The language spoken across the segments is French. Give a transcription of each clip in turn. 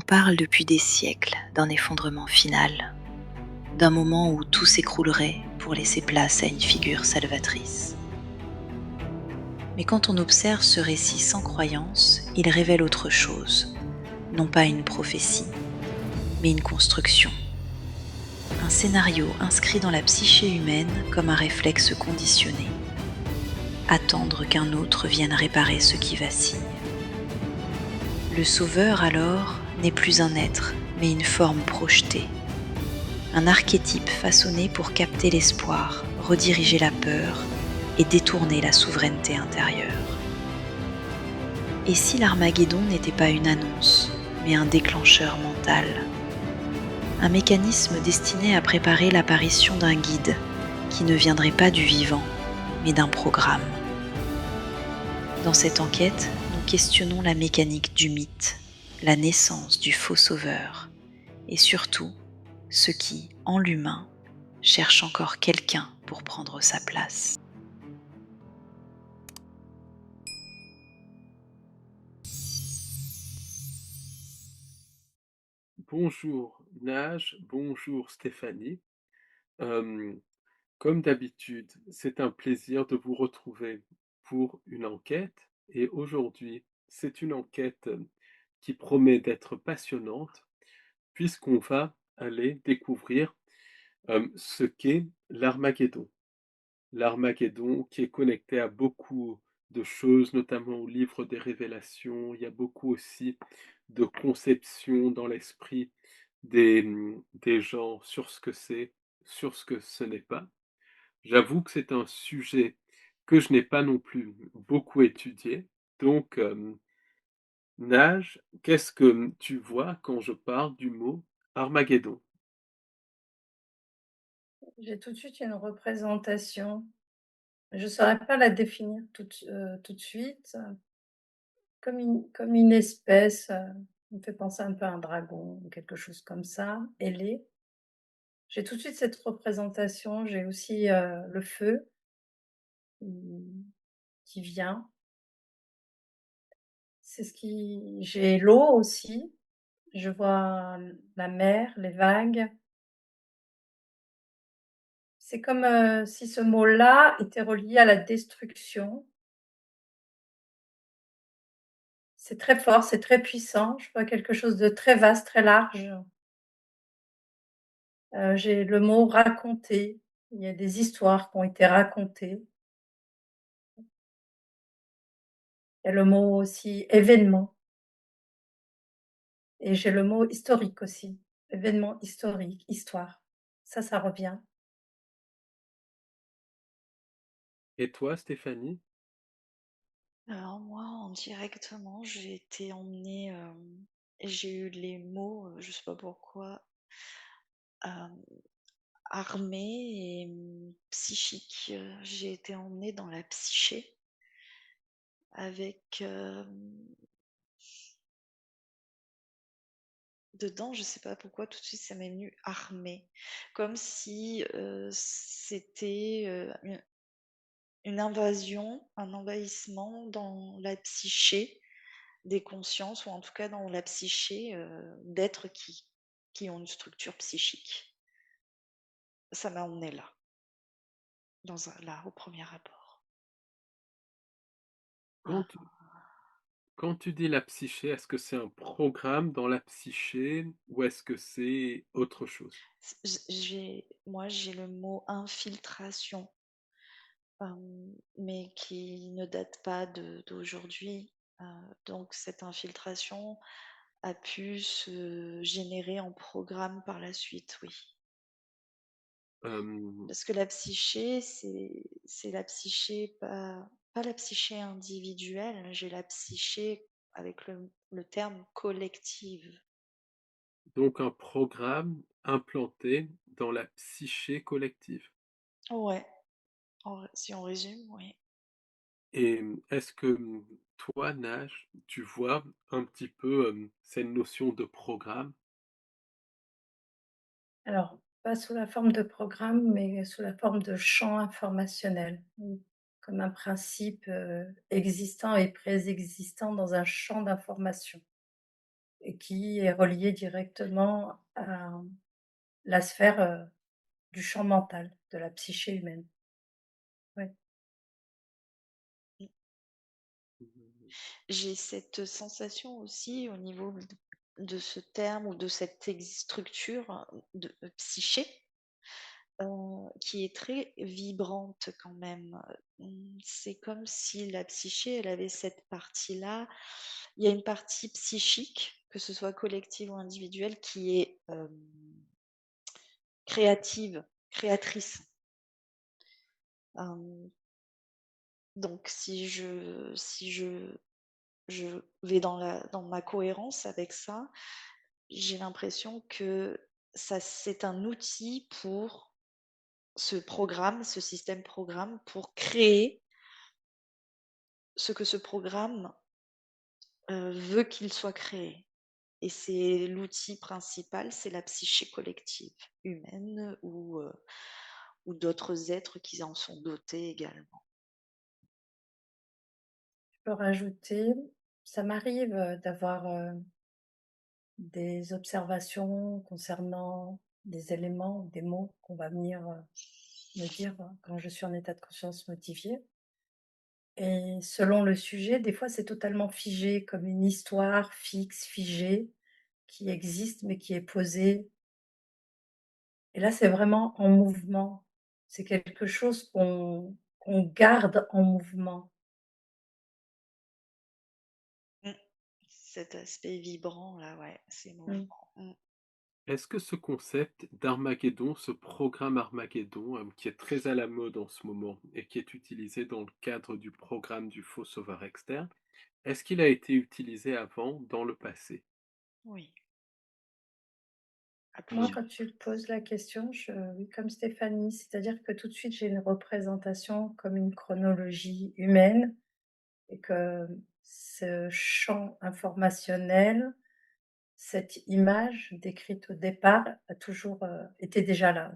On parle depuis des siècles d'un effondrement final, d'un moment où tout s'écroulerait pour laisser place à une figure salvatrice. Mais quand on observe ce récit sans croyance, il révèle autre chose, non pas une prophétie, mais une construction. Un scénario inscrit dans la psyché humaine comme un réflexe conditionné. Attendre qu'un autre vienne réparer ce qui vacille. Le sauveur, alors, n'est plus un être, mais une forme projetée. Un archétype façonné pour capter l'espoir, rediriger la peur et détourner la souveraineté intérieure. Et si l'Armageddon n'était pas une annonce, mais un déclencheur mental? Un mécanisme destiné à préparer l'apparition d'un guide qui ne viendrait pas du vivant, mais d'un programme. Dans cette enquête, nous questionnons la mécanique du mythe, la naissance du faux sauveur, et surtout, ce qui, en l'humain, cherche encore quelqu'un pour prendre sa place. Bonjour Nage, bonjour Stéphanie. Euh, Comme d'habitude, c'est un plaisir de vous retrouver pour une enquête. Et aujourd'hui, c'est une enquête qui promet d'être passionnante puisqu'on va aller découvrir ce qu'est l'Armageddon. L'Armageddon qui est connecté à beaucoup de choses, notamment au livre des Révélations. Il y a beaucoup aussi de conceptions dans l'esprit des gens sur ce que c'est, sur ce que ce n'est pas. J'avoue que c'est un sujet que je n'ai pas non plus beaucoup étudié. Donc, Nage, qu'est-ce que tu vois quand je parle du mot Armageddon? J'ai tout de suite une représentation. Je ne saurais pas la définir tout de suite, comme une espèce, ça me fait penser un peu à un dragon ou quelque chose comme ça, ailé. J'ai tout de suite cette représentation. J'ai aussi, le feu, mmh, qui vient. C'est ce qui j'ai l'eau aussi. Je vois la mer, les vagues. C'est comme, si ce mot-là était relié à la destruction. C'est très fort, c'est très puissant. Je vois quelque chose de très vaste, très large. J'ai le mot raconter. Il y a des histoires qui ont été racontées. Il y a le mot aussi événement et j'ai le mot historique aussi. Événement historique, histoire. Ça revient. Et toi, Stéphanie? Alors moi, indirectement, j'ai été emmenée, j'ai eu les mots, je sais pas pourquoi, armée et psychique. J'ai été emmenée dans la psyché avec dedans, je sais pas pourquoi tout de suite ça m'est venu armée, comme si c'était une invasion, un envahissement dans la psyché des consciences, ou en tout cas dans la psyché d'êtres qui ont une structure psychique. Ça m'a emmené là, là, au premier rapport. Quand tu, quand tu dis la psyché, est-ce que c'est un programme dans la psyché ou est-ce que c'est autre chose? Moi, j'ai le mot infiltration, mais qui ne date pas d'aujourd'hui. Donc, cette infiltration a pu se générer en programme par la suite, oui. Euh, Parce que la psyché, c'est la psyché, pas la psyché individuelle, j'ai la psyché avec le terme collective. donc un programme implanté dans la psyché collective. Ouais, si on résume, oui. Et est-ce que toi, Nage, tu vois un petit peu cette notion de programme? Alors, pas sous la forme de programme, mais sous la forme de champ informationnel. Comme un principe, existant et préexistant dans un champ d'information. et qui est relié directement à la sphère, du champ mental, de la psyché humaine. Ouais. Mmh. Mmh. J'ai cette sensation aussi au niveau de ce terme ou de cette structure de psyché, qui est très vibrante quand même. C'est comme si la psyché, elle avait cette partie-là. Il y a une partie psychique, que ce soit collective ou individuelle, qui est, créative, créatrice. Hem, donc si je vais dans ma cohérence avec ça, j'ai l'impression que ça c'est un outil pour ce système programme pour créer ce que ce programme, veut qu'il soit créé et c'est l'outil principal, c'est la psyché collective humaine ou d'autres êtres qui en sont dotés également. Je peux rajouter, ça m'arrive, d'avoir, des observations concernant des éléments ou des mots qu'on va venir, me dire, quand je suis en état de conscience modifié et selon le sujet, des fois, c'est totalement figé, comme une histoire fixe, figée, qui existe, mais qui est posée et là, c'est vraiment en mouvement. C'est quelque chose qu'on garde en mouvement. Mmh. Cet aspect vibrant là, ouais, ces Mmh. mouvements. Mmh. Est-ce que ce concept d'Armageddon, ce programme Armageddon, qui est très à la mode en ce moment et qui est utilisé dans le cadre du programme du faux sauveur externe, est-ce qu'il a été utilisé avant dans le passé? Oui, à Moi, plusieurs quand tu poses la question, je oui, comme Stéphanie, c'est-à-dire que tout de suite, j'ai une représentation comme une chronologie humaine et que ce champ informationnel, cette image décrite au départ a toujours, été déjà là.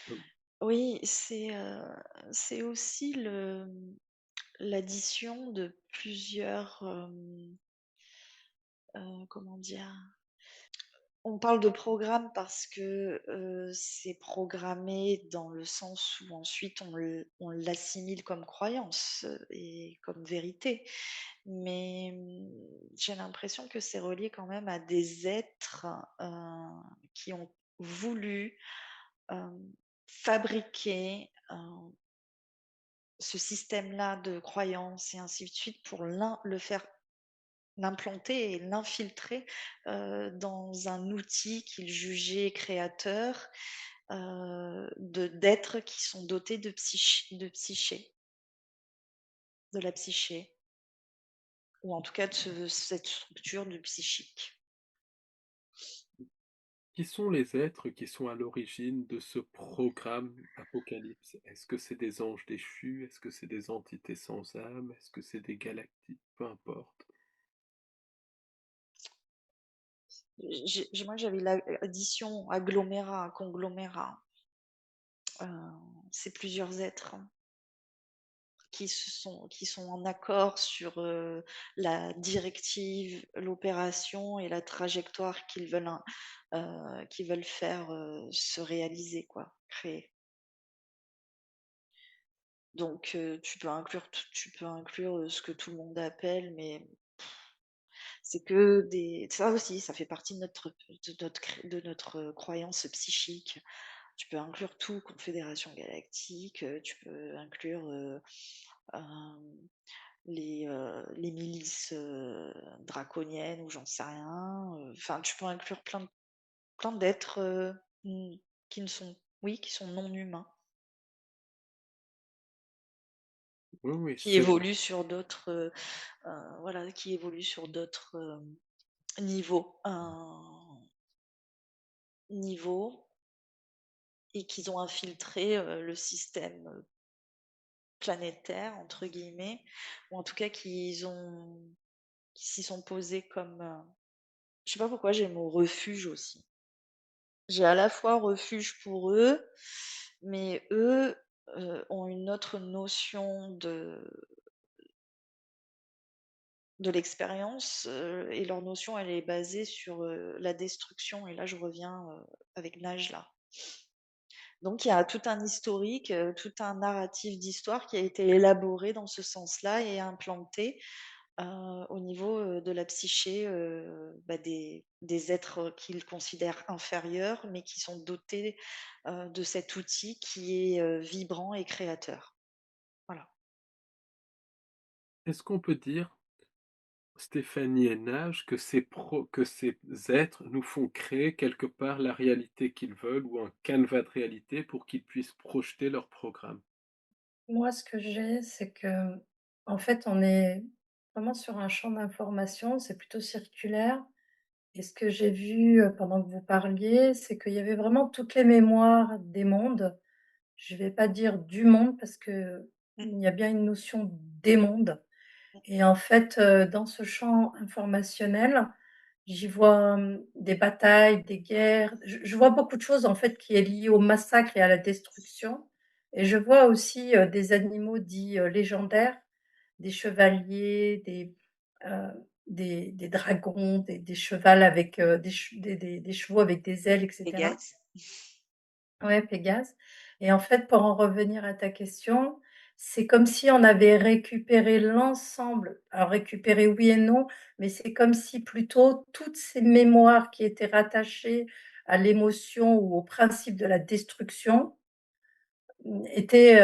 Hem, oui, c'est aussi l'addition de plusieurs, comment dire? On parle de programme parce que, c'est programmé dans le sens où ensuite on l'assimile comme croyance, et comme vérité. Mais, j'ai l'impression que c'est relié quand même à des êtres, qui ont voulu, hem, fabriquer, ce système-là de croyances et ainsi de suite pour le faire l'implanter et l'infiltrer, dans un outil qu'ils jugeaient créateur, d'êtres qui sont dotés de la psyché ou en tout cas de cette structure du psychique. qui sont les êtres qui sont à l'origine de ce programme Apocalypse? Est-ce que c'est des anges déchus? Est-ce que c'est des entités sans âme? Est-ce que c'est des galactiques? Peu importe. Moi j'avais l'addition agglomérat, conglomérat, heu, c'est plusieurs êtres qui sont en accord sur, la directive, l'opération et la trajectoire qu'ils veulent faire, se réaliser quoi, créer. Donc tu peux inclure, ce que tout le monde appelle, mais c'est que des ça aussi, ça fait partie de notre, croyance psychique. Tu peux inclure tout, Confédération galactique, tu peux inclure, hem les milices, draconiennes ou j'en sais rien, enfin tu peux inclure plein d'êtres, qui ne sont oui, qui sont non humains, Oui, oui, qui c'est évoluent sur d'autres, voilà, qui évoluent sur d'autres, niveaux, niveaux et qui ont infiltré, le système, «planétaire» entre guillemets ou en tout cas qui s'y sont posés comme, je sais pas pourquoi j'ai le mot refuge aussi. J'ai à la fois refuge pour eux, mais eux, ont une autre notion de l'expérience, et leur notion, elle est basée sur, la destruction et là, je reviens, avec Nage, là. Donc il y a tout un historique, tout un narratif d'histoire qui a été élaboré dans ce sens-là et implanté, au niveau, de la psyché, des êtres qu'ils considèrent inférieurs, mais qui sont dotés, de cet outil qui est, vibrant et créateur. Voilà. Est-ce qu'on peut dire, Stéphanie et Nage, que ces êtres nous font créer quelque part la réalité qu'ils veulent ou un canevas de réalité pour qu'ils puissent projeter leur programme? Moi, ce que j'ai, c'est que, en fait, on est vraiment sur un champ d'information, c'est plutôt circulaire. Et ce que j'ai vu, pendant que vous parliez, c'est qu'il y avait vraiment toutes les mémoires des mondes. Je vais pas dire du monde parce qu'il Mmh, y a bien une notion des mondes. mmh. Et en fait, dans ce champ informationnel, j'y vois, des batailles, des guerres. Je vois beaucoup de choses, en fait, qui est liées au massacre et à la destruction. Et je vois aussi, des animaux dits, légendaires, des chevaliers, des dragons, des chevals avec, des chevaux avec des ailes et cetera. Pégase. Ouais, Pégase. Et en fait, pour en revenir à ta question, c'est comme si on avait récupéré l'ensemble. Alors récupéré oui et non, mais c'est comme si plutôt toutes ces mémoires qui étaient rattachées à l'émotion ou au principe de la destruction, étaient,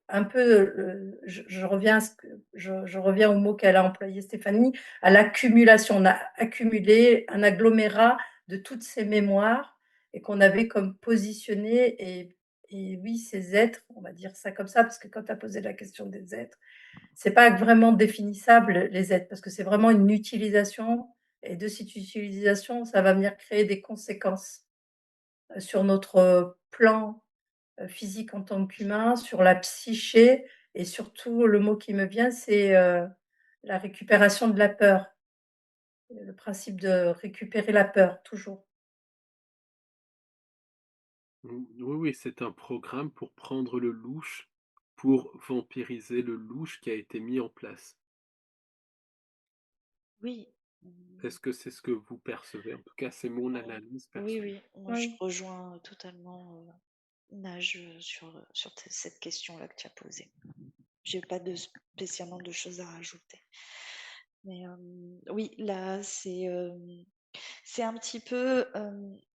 un peu, je reviens à ce que je reviens au mot qu'elle a employé Stéphanie, à l'accumulation. On a accumulé un agglomérat de toutes ces mémoires et qu'on avait comme positionné et oui, ces êtres, on va dire ça comme ça, parce que quand tu as posé la question des êtres, c'est pas vraiment définissable les êtres, parce que c'est vraiment une utilisation et de cette utilisation, ça va venir créer des conséquences, sur notre, plan physique en tant qu'humain, sur la psyché et surtout le mot qui me vient, c'est, la récupération de la peur. Le principe de récupérer la peur, toujours. Mmh, oui, oui, c'est un programme pour prendre le louche, pour vampiriser le louche qui a été mis en place. Oui. Mmh. Est-ce que c'est ce que vous percevez? En tout cas, c'est mon Oh, analyse oui, personnelle. oui, moi je Oui. rejoins totalement, Nage, sur cette question-là que tu as posée. J'ai pas spécialement de choses à rajouter. Mais oui, là, c'est un petit peu,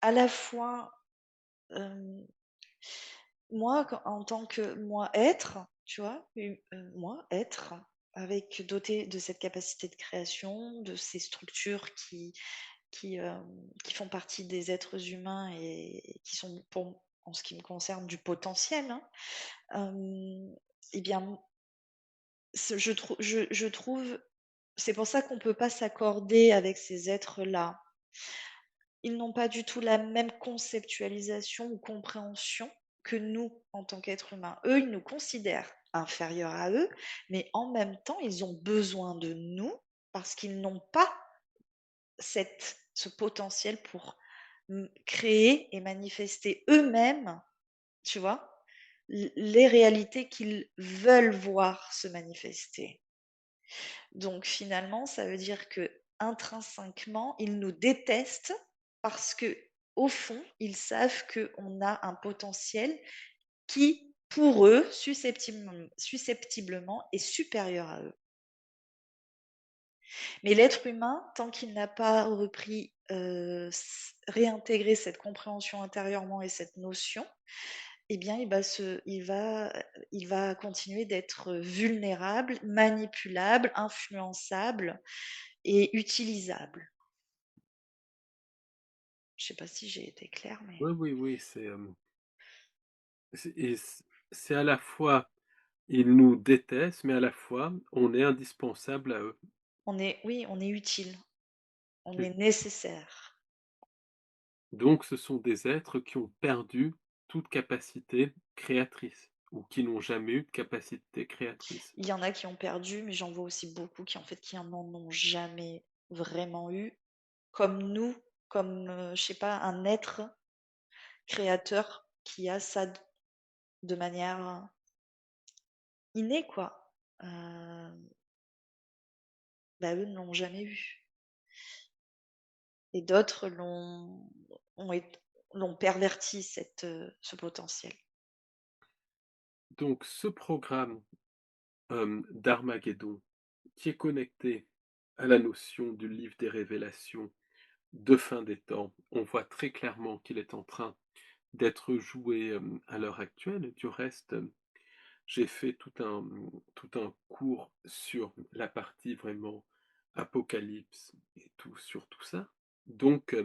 à la fois, hem, moi, en tant que moi être, tu vois? Moi être, avec doté de cette capacité de création, de ces structures qui font partie des êtres humains et qui sont pour en ce qui me concerne du potentiel, hein, et bien, je trouve c'est pour ça qu'on ne peut pas s'accorder avec ces êtres-là. Ils n'ont pas du tout la même conceptualisation ou compréhension que nous, en tant qu'êtres humains. Eux, ils nous considèrent inférieurs à eux, mais en même temps, ils ont besoin de nous parce qu'ils n'ont pas ce potentiel pour créer et manifester eux-mêmes, tu vois, les réalités qu'ils veulent voir se manifester. Donc finalement, ça veut dire que intrinsèquement, ils nous détestent parce que au fond, ils savent qu'on a un potentiel qui, pour eux, susceptiblement, est supérieur à eux. Mais l'être humain, tant qu'il n'a pas repris, réintégré cette compréhension intérieurement et cette notion, eh bien, il va continuer d'être vulnérable, manipulable, influençable et utilisable. Je sais pas si j'ai été claire, mais Oui, oui, oui, c'est à la fois ils nous détestent, mais à la fois on est indispensable à eux. on est utile, on Et est nécessaire. donc ce sont des êtres qui ont perdu toute capacité créatrice ou qui n'ont jamais eu de capacité créatrice. Il y en a qui ont perdu, mais j'en vois aussi beaucoup qui, en fait, qui en ont jamais vraiment eu, comme nous, comme, je sais pas, un être créateur qui a ça de manière innée, quoi. Heu, bah, eux ne l'ont jamais eu et d'autres ont ét l'ont perverti ce potentiel. Donc ce programme, d'Armageddon qui est connecté à la notion du livre des révélations de fin des temps, on voit très clairement qu'il est en train d'être joué, à l'heure actuelle. Du reste, j'ai fait tout un cours sur la partie vraiment apocalypse et tout sur tout ça. Donc,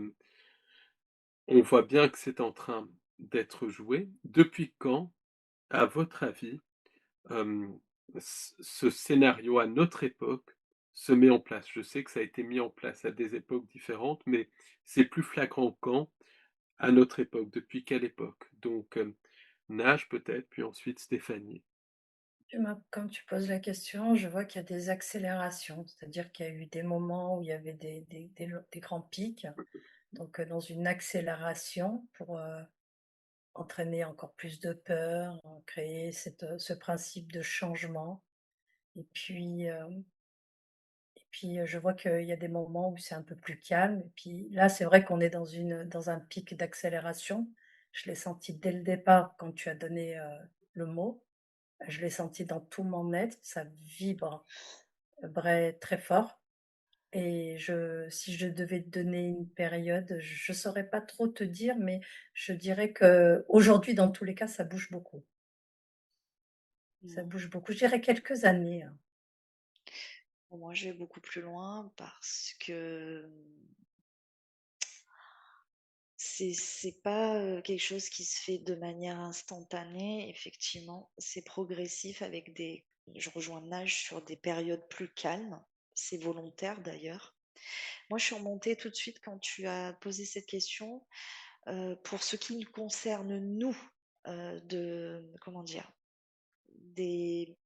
on voit bien que c'est en train d'être joué. Depuis quand, à votre avis, hem, ce scénario à notre époque se met en place? Je sais que ça a été mis en place à des époques différentes, mais c'est plus flagrant quand? À notre époque. Depuis quelle époque? Donc, Nage peut-être, puis ensuite Stéphanie. Quand tu poses la question, je vois qu'il y a des accélérations, c'est-à-dire qu'il y a eu des moments où il y avait des grands pics, donc dans une accélération pour entraîner encore plus de peur, créer ce principe de changement. Et puis, je vois qu'il y a des moments où c'est un peu plus calme. Et puis là, c'est vrai qu'on est dans un pic d'accélération. Je l'ai senti dès le départ quand tu as donné le mot. Je l'ai senti dans tout mon être, ça vibre très fort. Et si je devais te donner une période, je saurais pas trop te dire, mais je dirais que aujourd'hui, dans tous les cas, ça bouge beaucoup. Ça Mmh. bouge beaucoup. Je dirais quelques années, hein. Bon, moi, je vais beaucoup plus loin parce que, c'est pas, quelque chose qui se fait de manière instantanée. Effectivement, c'est progressif avec des je rejoins Nage sur des périodes plus calmes. C'est volontaire d'ailleurs. Moi, je suis remontée tout de suite quand tu as posé cette question, pour ce qui nous concerne nous, de comment dire? Des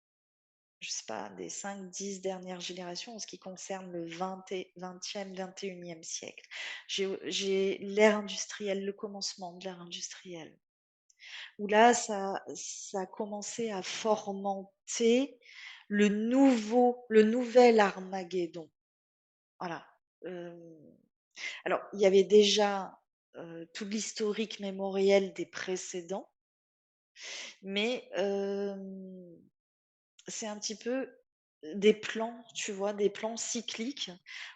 je sais pas, des 5-10 dernières générations en ce qui concerne le 20e, 21e siècle. J'ai l'ère industrielle, le commencement de l'ère industrielle, où là, ça a commencé à fomenter le nouvel Armageddon. Voilà. Hem, alors, il y avait déjà, tout l'historique mémoriel des précédents, mais c'est un petit peu des plans, tu vois? Des plans cycliques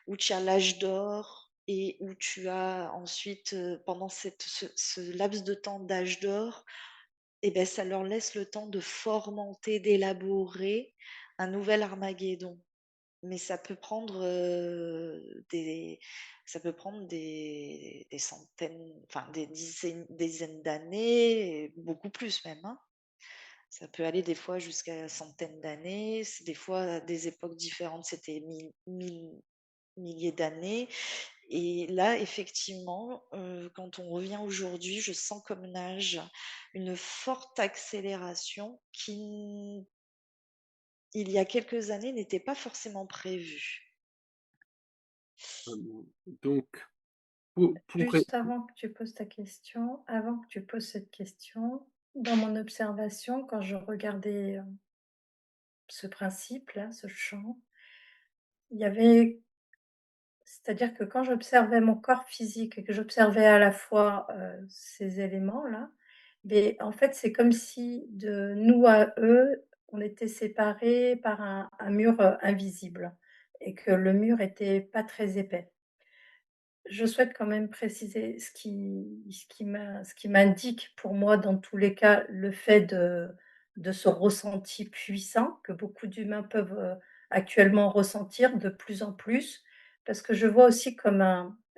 où tu as l'âge d'or et où tu as ensuite, pendant ce laps de temps d'âge d'or et ben ça leur laisse le temps de fomenter, d'élaborer un nouvel Armageddon. Mais ça peut prendre des centaines, enfin des dizaines d'années, et beaucoup plus même, hein. Ça peut aller des fois jusqu'à centaines d'années, c'est des fois à des époques différentes, c'était milliers d'années et là effectivement, quand on revient aujourd'hui, je sens comme nage une forte accélération qui n il y a quelques années n'était pas forcément prévue. Donc pour ré Juste avant que tu poses ta question, avant que tu poses cette question, dans mon observation, quand je regardais, ce principe-là, ce champ, il y avait c'est-à-dire que quand j'observais mon corps physique et que j'observais à la fois, ces éléments-là, beh, en fait, c'est comme si de nous à eux, on était séparés par un mur, invisible et que le mur était pas très épais. Je souhaite quand même préciser ce qui m'indique pour moi, dans tous les cas, le fait de ce ressenti puissant que beaucoup d'humains peuvent, actuellement ressentir de plus en plus. Parce que je vois aussi comme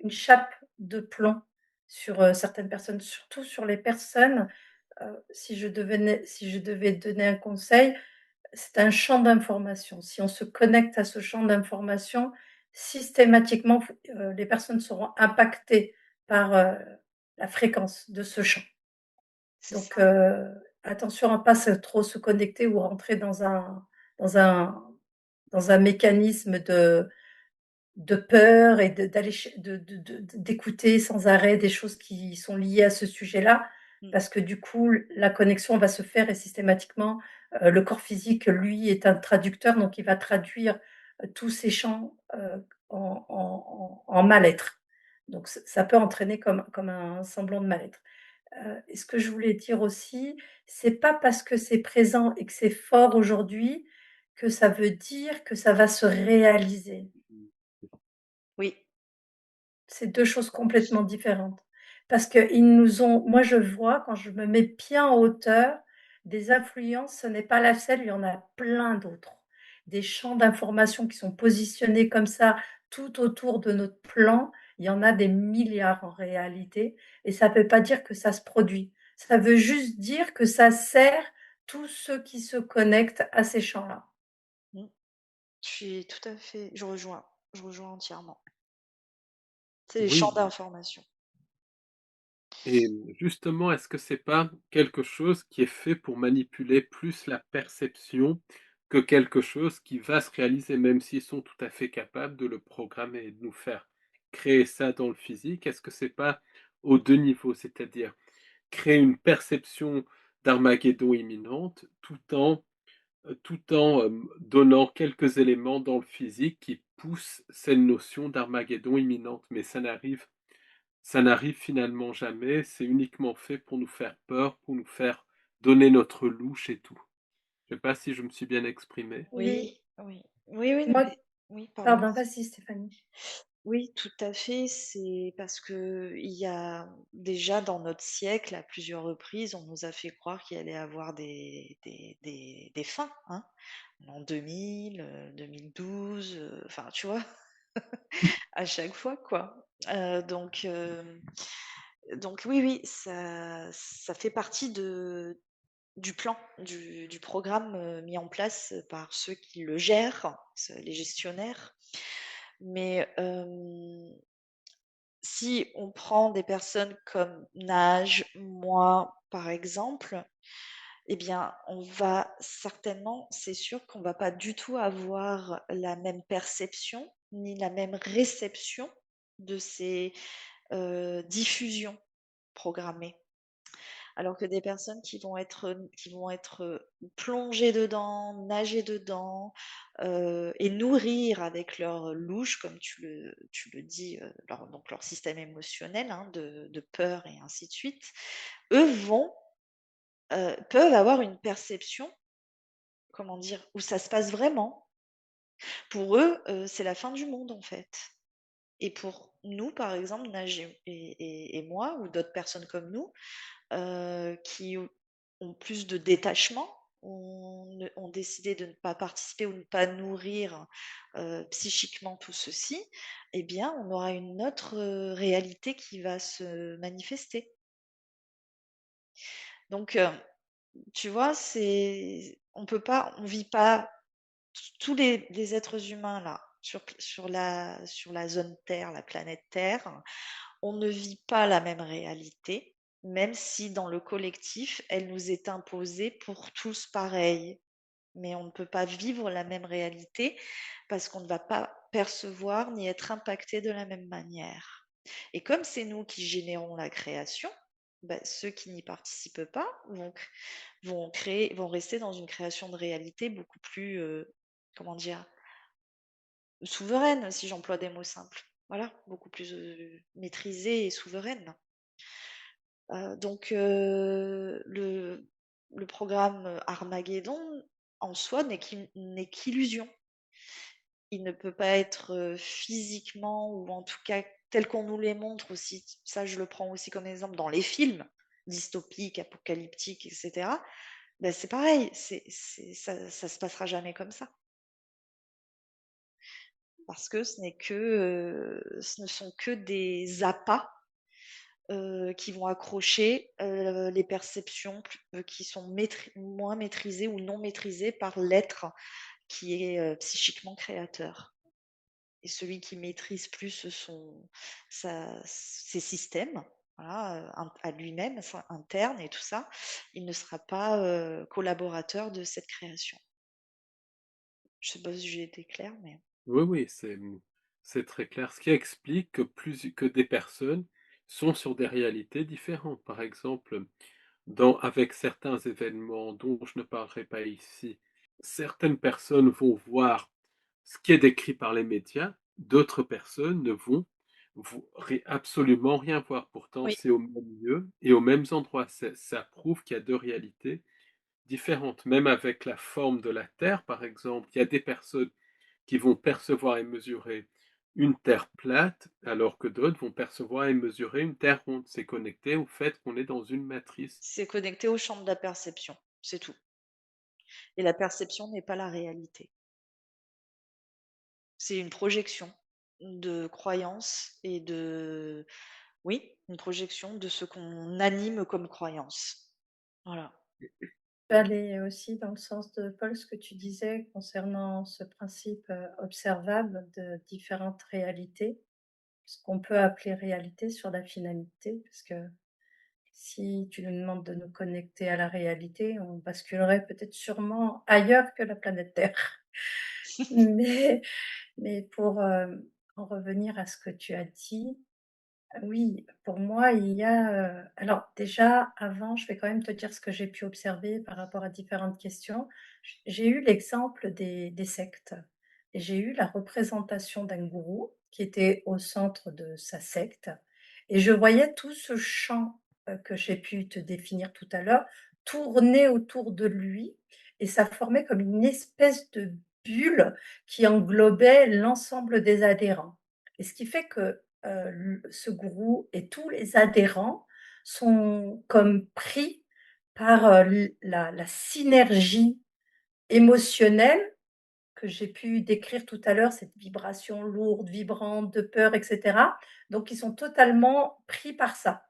une chape de plomb sur, certaines personnes, surtout sur les personnes, si je devais donner un conseil, c'est un champ d'information. Si on se connecte à ce champ d'information, systématiquement, les personnes seront impactées par, la fréquence de ce champ. C'est Donc, ça. attention à pas trop se connecter ou rentrer dans un dans un mécanisme de peur et d'aller d'écouter sans arrêt des choses qui sont liées à ce sujet-là, Mmh. parce que du coup, la connexion va se faire et systématiquement, le corps physique, lui, est un traducteur, donc il va traduire tous ces champs, en mal-être. Donc ça peut entraîner comme un semblant de mal-être. Et ce que je voulais dire aussi, c'est pas parce que c'est présent et que c'est fort aujourd'hui, que ça veut dire que ça va se réaliser. Mmh. Oui, C'est 2 choses complètement différentes. Parce qu'ils nous ont moi je vois quand je me mets pied en hauteur, des influences, ce n'est pas la seule, il y en a plein d'autres. Des champs d'informations qui sont positionnés comme ça tout autour de notre plan, il y en a des milliards en réalité et ça ne veut pas dire que ça se produit. Ça veut juste dire que ça sert tous ceux qui se connectent à ces champs-là. mmh, je suis tout à fait je rejoins entièrement. C'est les champs Oui. d'information. Et justement, est-ce que c'est pas quelque chose qui est fait pour manipuler plus la perception que quelque chose qui va se réaliser, même s'ils sont tout à fait capables de le programmer et de nous faire créer ça dans le physique? Est-ce que c'est pas aux 2 niveaux? C'est-à-dire créer une perception d'Armageddon imminente tout en donnant quelques éléments dans le physique qui poussent cette notion d'Armageddon imminente, mais ça n'arrive finalement jamais, c'est uniquement fait pour nous faire peur, pour nous faire donner notre louche et tout. Je sais pas si je me suis bien exprimé? Oui, Oui, oui. Oui, oui, non, moi mais oui, pardon. pardon, vas-y Stéphanie. Oui, tout à fait. C'est parce que il y a déjà dans notre siècle, à plusieurs reprises, on nous a fait croire qu'il allait avoir des fins, hein. En 2000, 2012, enfin, tu vois? À chaque fois, quoi. Donc oui, oui, ça fait partie du plan, du programme, mis en place par ceux qui le gèrent, les gestionnaires. Mais si on prend des personnes comme Nage, moi, par exemple, eh bien, on va certainement, c'est sûr qu'on va pas du tout avoir la même perception, ni la même réception de ces, diffusions programmées. Alors que des personnes qui vont être plongées dedans, nager dedans, et nourrir avec leur louche, comme tu le dis, donc leur système émotionnel, hein, de peur et ainsi de suite, eux peuvent avoir une perception, comment dire? Où ça se passe vraiment. Pour eux, c'est la fin du monde, en fait. Et pour nous, par exemple, Nage et moi ou d'autres personnes comme nous, qui ont plus de détachement, ont décidé de ne pas participer ou ne pas nourrir, psychiquement tout ceci, eh bien, on aura une autre, réalité qui va se manifester. Donc, tu vois, on vit pas tous les êtres humains là, sur la zone Terre, la planète Terre, on ne vit pas la même réalité, même si dans le collectif, elle nous est imposée pour tous pareil. Mais on ne peut pas vivre la même réalité parce qu'on ne va pas percevoir ni être impacté de la même manière. Et comme c'est nous qui générons la création, bah, ceux qui n'y participent pas vont rester dans une création de réalité beaucoup plus, comment dire, souveraine, si j'emploie des mots simples. Voilà, beaucoup plus maîtrisée et souveraine. Donc le programme Armageddon, en soi, n'est qu'illusion. Il ne peut pas être physiquement, ou en tout cas tel qu'on nous les montre aussi. Ça, je le prends aussi comme exemple dans les films dystopiques, apocalyptiques, etc. Ben, c'est pareil, ça se passera jamais comme ça. Parce que ce ne sont que des appâts qui vont accrocher les perceptions qui sont moins maîtrisées ou non maîtrisées par l'être qui est psychiquement créateur. Et celui qui maîtrise plus ses systèmes, voilà, à lui-même, interne et tout ça, il ne sera pas collaborateur de cette création. Je sais pas si j'ai été claire, mais Oui, oui, c'est très clair. Ce qui explique que des personnes sont sur des réalités différentes. Par exemple, avec certains événements dont je ne parlerai pas ici, certaines personnes vont voir ce qui est décrit par les médias, d'autres personnes ne vont absolument rien voir. Pourtant, Oui. c'est au même lieu et aux mêmes endroits. Ça prouve qu'il y a deux réalités différentes. Même avec la forme de la Terre, par exemple, il y a des personnes qui vont percevoir et mesurer une Terre plate, alors que d'autres vont percevoir et mesurer une Terre ronde. C'est connecté au fait qu'on est dans une matrice. C'est connecté au champ de la perception, c'est tout. Et la perception n'est pas la réalité. C'est une projection de croyances et de oui, une projection de ce qu'on anime comme croyance. Voilà. Je vais aller aussi dans le sens de Paul, ce que tu disais concernant ce principe, observable de différentes réalités, ce qu'on peut appeler réalité sur la finalité, parce que si tu nous demandes de nous connecter à la réalité, on basculerait peut-être sûrement ailleurs que la planète Terre. Mais mais pour, en revenir à ce que tu as dit, oui, pour moi, il y a, alors déjà, avant, je vais quand même te dire ce que j'ai pu observer par rapport à différentes questions. J'ai eu l'exemple des sectes et j'ai eu la représentation d'un gourou qui était au centre de sa secte et je voyais tout ce champ, que j'ai pu te définir tout à l'heure, tourner autour de lui et ça formait comme une espèce de bulle qui englobait l'ensemble des adhérents et ce qui fait que ce gourou et tous les adhérents sont comme pris par, la synergie émotionnelle que j'ai pu décrire tout à l'heure, cette vibration lourde, vibrante, de peur et cetera. Donc ils sont totalement pris par ça.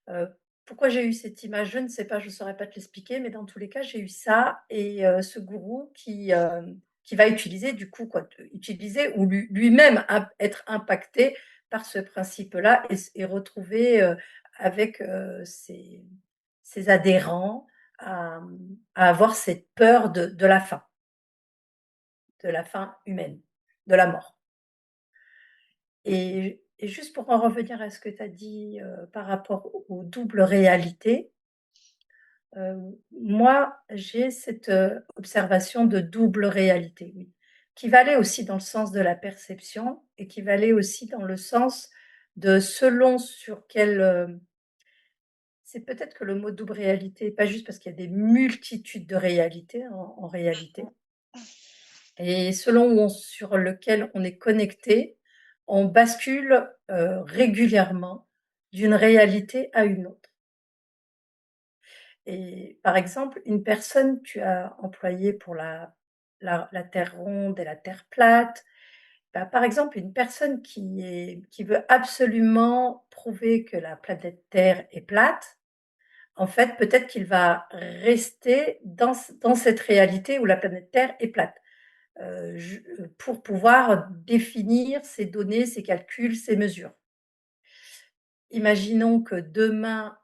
Heu, Pourquoi j'ai eu cette image? Je ne sais pas, je ne saurais pas te l'expliquer, mais dans tous les cas, j'ai eu ça et ce gourou qui va utiliser du coup quoi, utiliser ou lui-même être impacté par ce principe-là et retrouver, avec, ses adhérents à avoir cette peur de la fin humaine, de la mort. Et juste pour en revenir à ce que tu as dit, par rapport aux doubles réalités. Moi, j'ai cette, observation de double réalité, oui, qui va aller aussi dans le sens de la perception et qui va aller aussi dans le sens de selon sur quel, c'est peut-être que le mot double réalité, pas juste parce qu'il y a des multitudes de réalités en réalité et selon où on sur lequel on est connecté, on bascule, régulièrement d'une réalité à une autre. Et par exemple, une personne, tu as employé pour la terre ronde et la terre plate. Bah, par exemple, une personne qui veut absolument prouver que la planète Terre est plate, en fait, peut-être qu'il va rester dans cette réalité où la planète Terre est plate, pour pouvoir définir ses données, ses calculs, ses mesures. Imaginons que demain,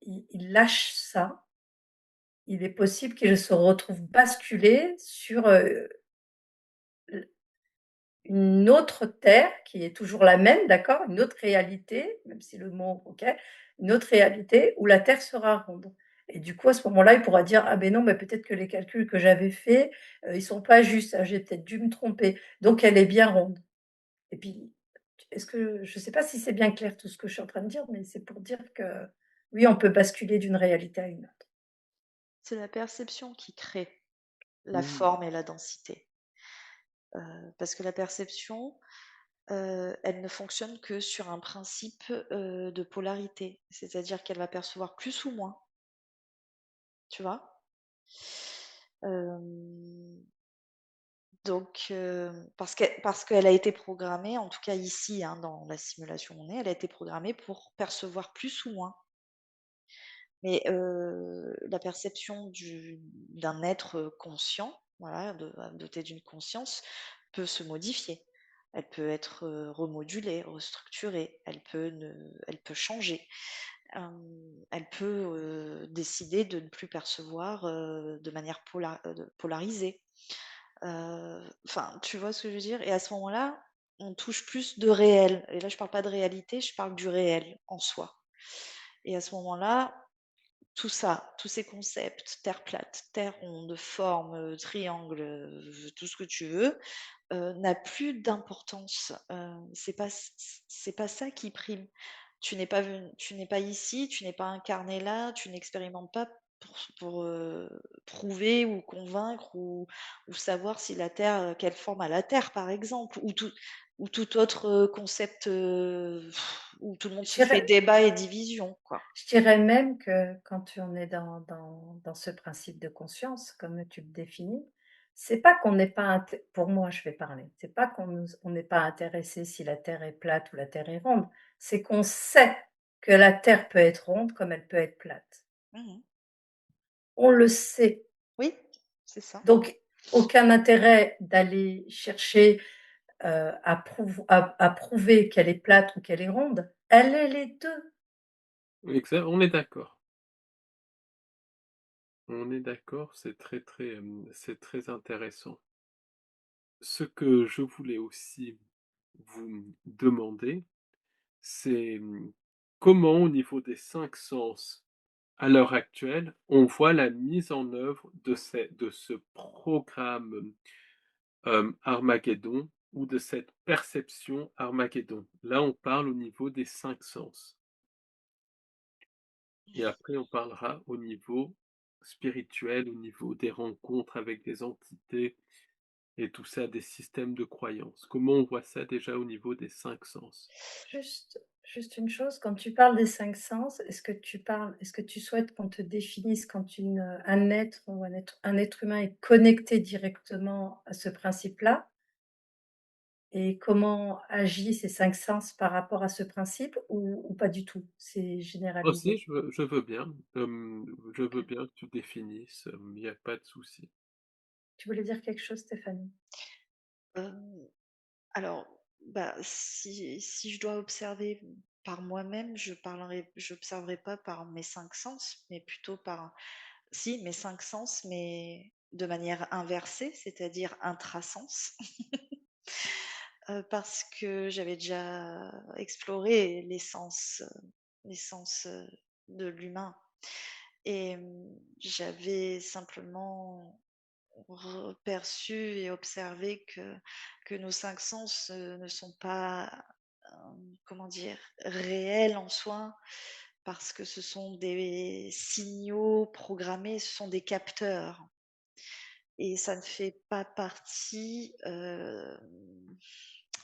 il lâche ça. Il est possible qu'il se retrouve basculé sur, une autre terre qui est toujours la même, d'accord? Une autre réalité, même si le mot OK, une autre réalité où la terre sera ronde et du coup, à ce moment-là, il pourra dire: «Ah ben non, mais peut-être que les calculs que j'avais faits, ils sont pas justes, ah, j'ai peut-être dû me tromper, donc elle est bien ronde» et puis, est-ce que je ne sais pas si c'est bien clair tout ce que je suis en train de dire, mais c'est pour dire que, oui, on peut basculer d'une réalité à une autre. C'est la perception qui crée la Mmh. forme et la densité. Parce que la perception, elle ne fonctionne que sur un principe, de polarité. C'est-à-dire qu'elle va percevoir plus ou moins, tu vois? Hem, donc parce qu'elle a été programmée, en tout cas ici, hein, dans la simulation où on est, elle a été programmée pour percevoir plus ou moins. Mais la perception d'un être conscient, voilà, doté d'une conscience, peut se modifier. Elle peut être remodulée, restructurée, elle peut changer. Elle peut décider de ne plus percevoir de manière polarisée. Enfin, tu vois ce que je veux dire? Et à ce moment-là, on touche plus de réel. Et là, je parle pas de réalité, je parle du réel en soi. Et à ce moment-là, tout ça, tous ces concepts, terre plate, terre ronde, forme, triangle, tout ce que tu veux, n'a plus d'importance. C'est pas ça qui prime. Tu n'es pas ici, tu n'es pas incarné là, tu n'expérimentes pas pour prouver ou convaincre ou savoir si la Terre, quelle forme a la Terre, par exemple, ou tout autre, concept, où tout le monde Je se fait dirais débat et division, quoi. je dirais même que quand on est dans ce principe de conscience, comme tu le définis, c'est pas qu'on n'est pas int pour moi, je vais parler, c'est pas on n'est pas intéressé si la terre est plate ou la terre est ronde, c'est qu'on sait que la terre peut être ronde comme elle peut être plate. Mmh. On le sait, Oui, c'est ça. donc aucun intérêt d'aller chercher, à prouver qu'elle est plate ou qu'elle est ronde. Elle est les 2. On est d'accord. On est d'accord, c'est très intéressant. Ce que je voulais aussi vous demander, c'est, comment au niveau des 5 sens, à l'heure actuelle, on voit la mise en œuvre de ce programme, Armageddon ou de cette perception Armageddon? Là, on parle au niveau des 5 sens et après on parlera au niveau spirituel, au niveau des rencontres avec des entités et tout ça, des systèmes de croyances. Comment on voit ça déjà au niveau des 5 sens? Juste une chose, quand tu parles des 5 sens, est-ce que tu souhaites qu'on te définisse quand un être ou un être humain est connecté directement à ce principe-là? Et comment agissent ces 5 sens par rapport à ce principe ou pas du tout? C'est Aussi, généralisé? je veux bien, je veux OK. bien que tu définisses, il y a pas de souci. Tu voulais dire quelque chose, Stéphanie? Hem, alors, bah, si je dois observer par moi-même, j'observerai pas par mes 5 sens, mais plutôt par si, mes 5 sens, mais de manière inversée, c'est-à-dire intrasens. Parce que j'avais déjà exploré les sens, de l'humain et j'avais simplement perçu et observé que nos 5 sens, ne sont pas, comment dire? Réels en soi, parce que ce sont des signaux programmés, ce sont des capteurs et ça ne fait pas partie,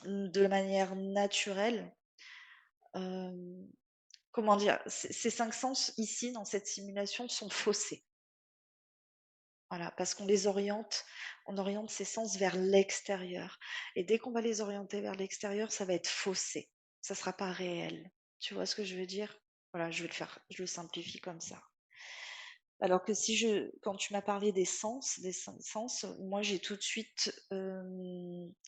de manière naturelle, hem, comment dire? Ces 5 sens ici, dans cette simulation, sont faussés. Voilà, parce on oriente ces sens vers l'extérieur et dès qu'on va les orienter vers l'extérieur, ça va être faussé. Ça sera pas réel. Tu vois ce que je veux dire? Voilà, je le simplifie comme ça. Alors que quand tu m'as parlé des sens, des 5 sens, moi j'ai tout de suite,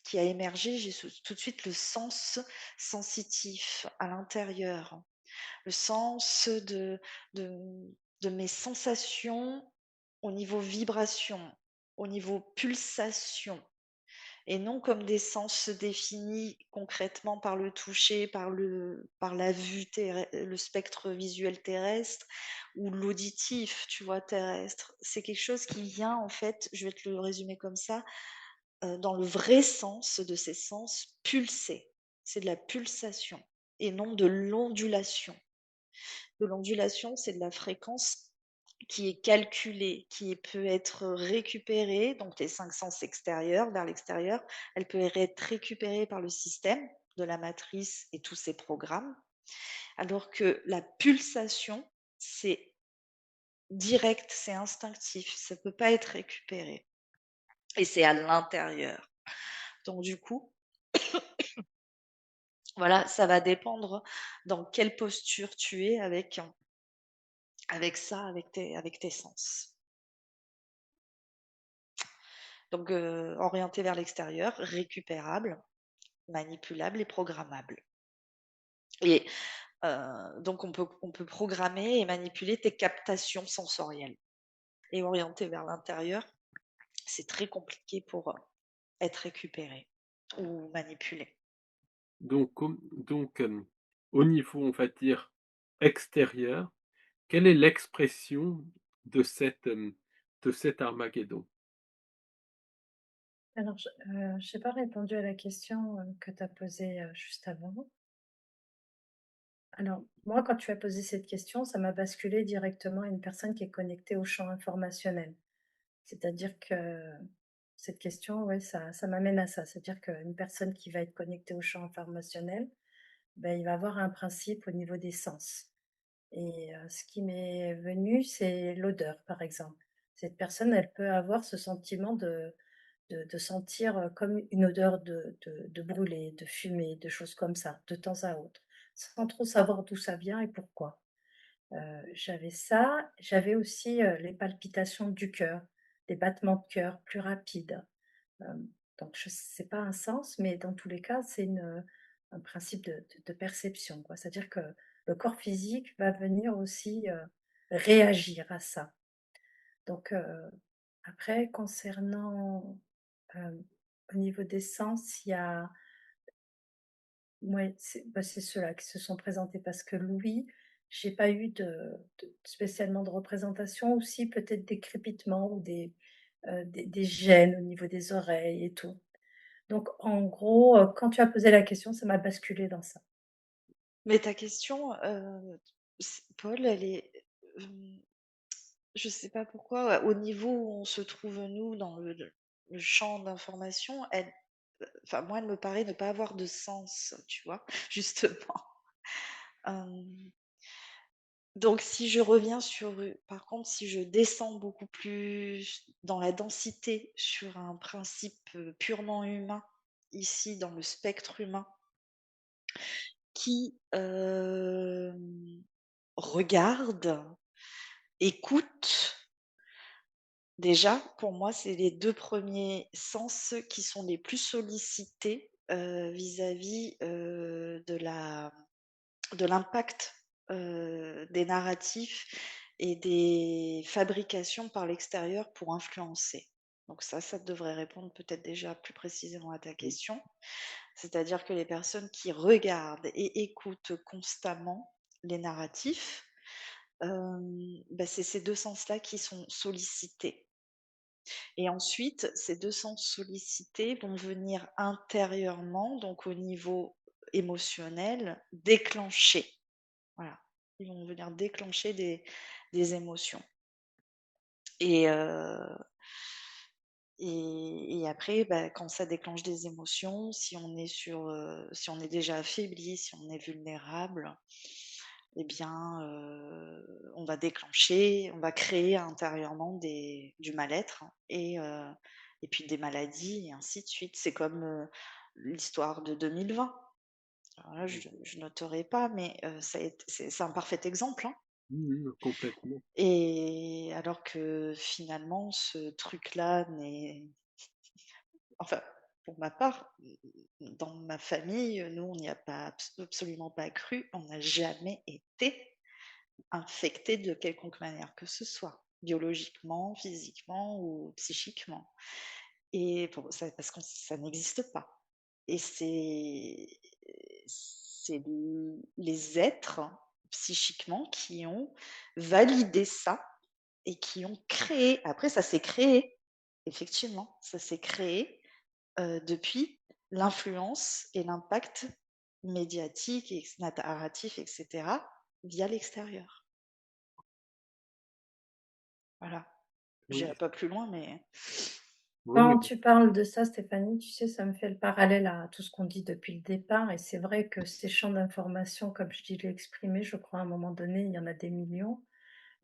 qui a émergé, tout de suite le sens sensitif à l'intérieur, le sens de de mes sensations au niveau vibration, au niveau pulsation et non comme des sens définis concrètement par le toucher, par la vue le spectre visuel terrestre ou l'auditif, tu vois, terrestre. C'est quelque chose qui vient en fait, je vais te le résumer comme ça, dans le vrai sens de ces sens, pulser. C'est de la pulsation et non de l'ondulation. De l'ondulation, c'est de la fréquence qui est calculée, qui peut être récupérée, donc les 5 sens extérieurs, vers l'extérieur, elle peut être récupérée par le système de la matrice et tous ses programmes, alors que la pulsation, c'est direct, c'est instinctif, ça ne peut pas être récupéré et c'est à l'intérieur. Donc du coup, voilà, ça va dépendre dans quelle posture tu es avec ça, avec tes sens. Donc orienté vers l'extérieur, récupérable, manipulable et programmable. Et donc on peut programmer et manipuler tes captations sensorielles. Et orienté vers l'intérieur, c'est très compliqué pour, être récupéré ou manipulé. Donc au niveau, on va dire, extérieur, Quelle est l'expression de cet Armageddon? Alors j'ai pas répondu à la question, que tu as posée, juste avant. Alors, moi, quand tu as posé cette question, ça m'a basculé directement à une personne qui est connectée au champ informationnel. C'est-à-dire que cette question, ouais, ça m'amène à ça. C'est-à-dire qu'une personne qui va être connectée au champ informationnel, ben, il va avoir un principe au niveau des sens. Et ce qui m'est venu, c'est l'odeur, par exemple. Cette personne, elle peut avoir ce sentiment de sentir, comme une odeur de brûlé, de fumée, de choses comme ça, de temps à autre, sans trop savoir d'où ça vient et pourquoi. J'avais ça, j'avais aussi, les palpitations du cœur, des battements de cœur plus rapides. Donc je c'est pas un sens, mais dans tous les cas, c'est un principe de perception, quoi. C'est-à-dire que le corps physique va venir aussi, réagir à ça. Donc après concernant, au niveau des sens, il y a ouais, c'est ceux-là qui se sont présentés parce que l'ouïe, j'ai pas eu de spécialement de représentation, aussi peut-être des crépitements ou des gênes au niveau des oreilles et tout. Donc en gros, quand tu as posé la question, ça m'a basculé dans ça. Mais ta question, Paul, elle est, je sais pas pourquoi, au niveau où on se trouve nous dans le champ d'information, elle, enfin moi, elle me paraît ne pas avoir de sens, tu vois? Justement. Hem, donc si je reviens sur, par contre, si je descends beaucoup plus dans la densité sur un principe, purement humain, ici dans le spectre humain, qui, regarde, écoute. Déjà, pour moi, c'est les 2 premiers sens qui sont les plus sollicités, vis-à-vis, de l'impact, des narratifs et des fabrications par l'extérieur pour influencer. Donc ça devrait répondre peut-être déjà plus précisément à ta Mmh. question. C'est-à-dire que les personnes qui regardent et écoutent constamment les narratifs, bah, c'est ces 2 sens-là qui sont sollicités. Et ensuite, ces 2 sens sollicités vont venir intérieurement, donc au niveau émotionnel, déclencher. Voilà. Ils vont venir déclencher des émotions. Et et après, bah, quand ça déclenche des émotions, si on est si on est déjà affaibli, si on est vulnérable, eh bien, on va déclencher, on va créer intérieurement du mal-être et puis des maladies et ainsi de suite. C'est comme, l'histoire de 2020. Alors là, je noterai pas, mais ça a été c'est un parfait exemple, hein. Mmh, complètement. Et alors que finalement ce truc-là n'est, enfin, pour ma part, dans ma famille, nous, on n'y a pas absolument pas cru. On n'a jamais été infectés de quelconque manière que ce soit, biologiquement, physiquement ou psychiquement. Et pour ça, parce que ça n'existe pas. Et c'est les êtres psychiquement qui ont validé ça et qui ont créé, après ça s'est créé, effectivement, ça s'est créé, depuis l'influence et l'impact médiatique et narratif et cetera, via l'extérieur. Voilà. Oui, J'irai pas plus loin, mais oui, Quand oui. tu parles de ça, Stéphanie, tu sais, ça me fait le parallèle à tout ce qu'on dit depuis le départ et c'est vrai que ces champs d'information, comme je l'ai exprimé, je crois à un moment donné, il y en a des millions.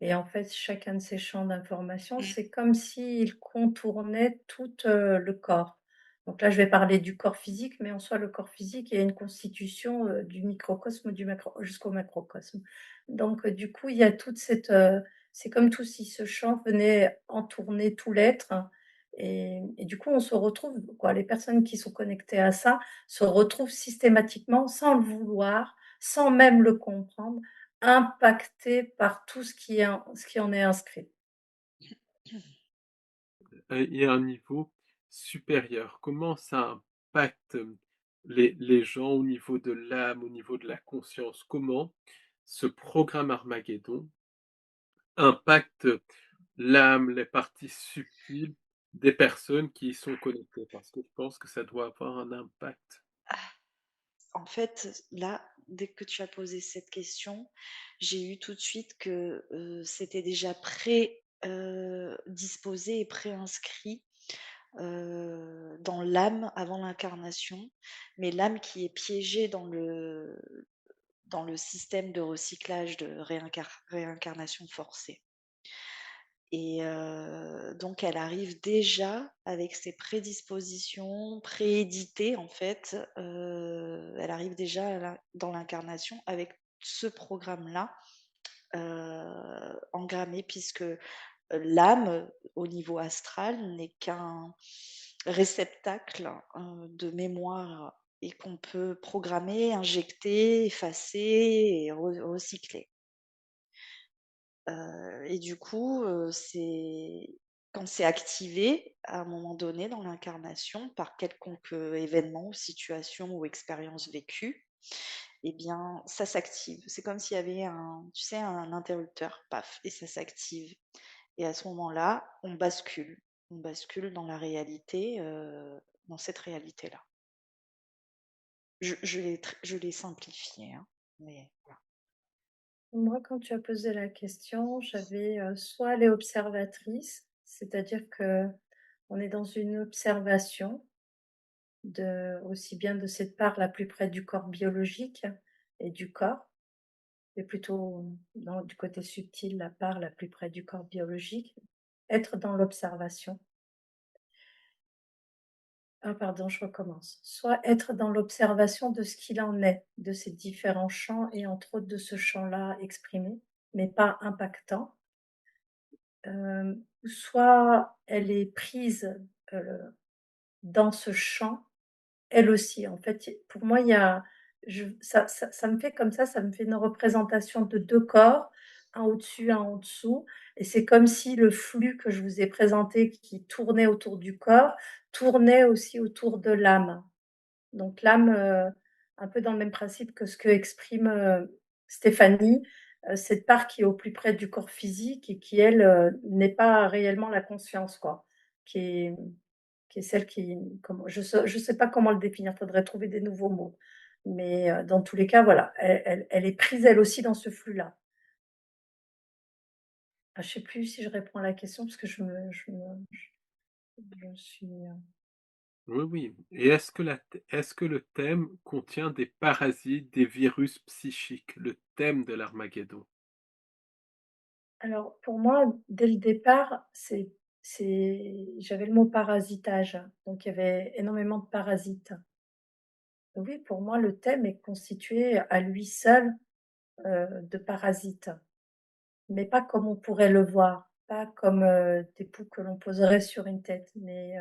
Et en fait, chacun de ces champs d'information, c'est comme s'il contournait tout, le corps. Donc là, je vais parler du corps physique, mais en soi, le corps physique, il y a une constitution, du microcosme du macro jusqu'au macrocosme. Donc du coup, il y a toute cette, c'est comme tout si ce champ venait entourner tout l'être et du coup, on se retrouve quoi, les personnes qui sont connectées à ça se retrouvent systématiquement, sans le vouloir, sans même le comprendre, impacté par tout ce qui en est inscrit. Et à un niveau supérieur, comment ça impacte, les gens au niveau de l'âme, au niveau de la conscience? Comment ce programme Armageddon impacte l'âme, les parties subtiles des personnes qui y sont connectées? Parce que je pense que ça doit avoir un impact. En fait, là, dès que tu as posé cette question, j'ai eu tout de suite que, c'était déjà disposé et préinscrit, dans l'âme avant l'incarnation, mais l'âme qui est piégée dans le système de recyclage de réincarnation forcée. Et donc elle arrive déjà avec ses prédispositions prééditées en fait, elle arrive déjà dans l'incarnation avec ce programme-là, engrammé puisque, l'âme, au niveau astral, n'est qu'un réceptacle, de mémoire et qu'on peut programmer, injecter, effacer et recycler. Et du coup, c'est quand c'est activé, à un moment donné dans l'incarnation, par quelconque, événement ou situation ou expérience vécue, eh bien, ça s'active. C'est comme s'il y avait tu sais, un interrupteur, paf, et ça s'active. Et à ce moment-là, on bascule. On bascule dans la réalité, dans cette réalité-là. Je l'ai simplifié, hein, mais voilà. Moi, quand tu as posé la question, j'avais, soit les observatrices, c'est-à-dire que on est dans une observation aussi bien de cette part la plus près du corps biologique et du corps, et plutôt du côté subtil, la part la plus près du corps biologique, être dans l'observation. Ah pardon, je recommence. Soit être dans l'observation de ce qu'il en est, de ces différents champs et entre autres de ce champ-là exprimé, mais pas impactant. Soit elle est prise, heu, dans ce champ, elle aussi. En fait, pour moi, il y a ça me fait comme ça me fait une représentation de 2 corps, un au-dessus, un en dessous, et c'est comme si le flux que je vous ai présenté qui tournait autour du corps, tournait aussi autour de l'âme. Donc l'âme, un peu dans le même principe que ce que exprime, Stéphanie, cette part qui est au plus près du corps physique et qui elle, n'est pas réellement la conscience quoi, qui est qui est celle qui comment je sais pas comment le définir, faudrait trouver des nouveaux mots. Mais, dans tous les cas, voilà, elle est prise elle aussi dans ce flux-là. Ah, je sais plus si je réponds à la question parce que je suis, Oui, oui. Et est-ce que le thème contient des parasites, des virus psychiques, le thème de l'Armageddon? alors pour moi, dès le départ, j'avais le mot parasitage, donc il y avait énormément de parasites. Oui, pour moi, le thème est constitué à lui seul, de parasites, mais pas comme on pourrait le voir, pas comme, des poux que l'on poserait sur une tête, mais,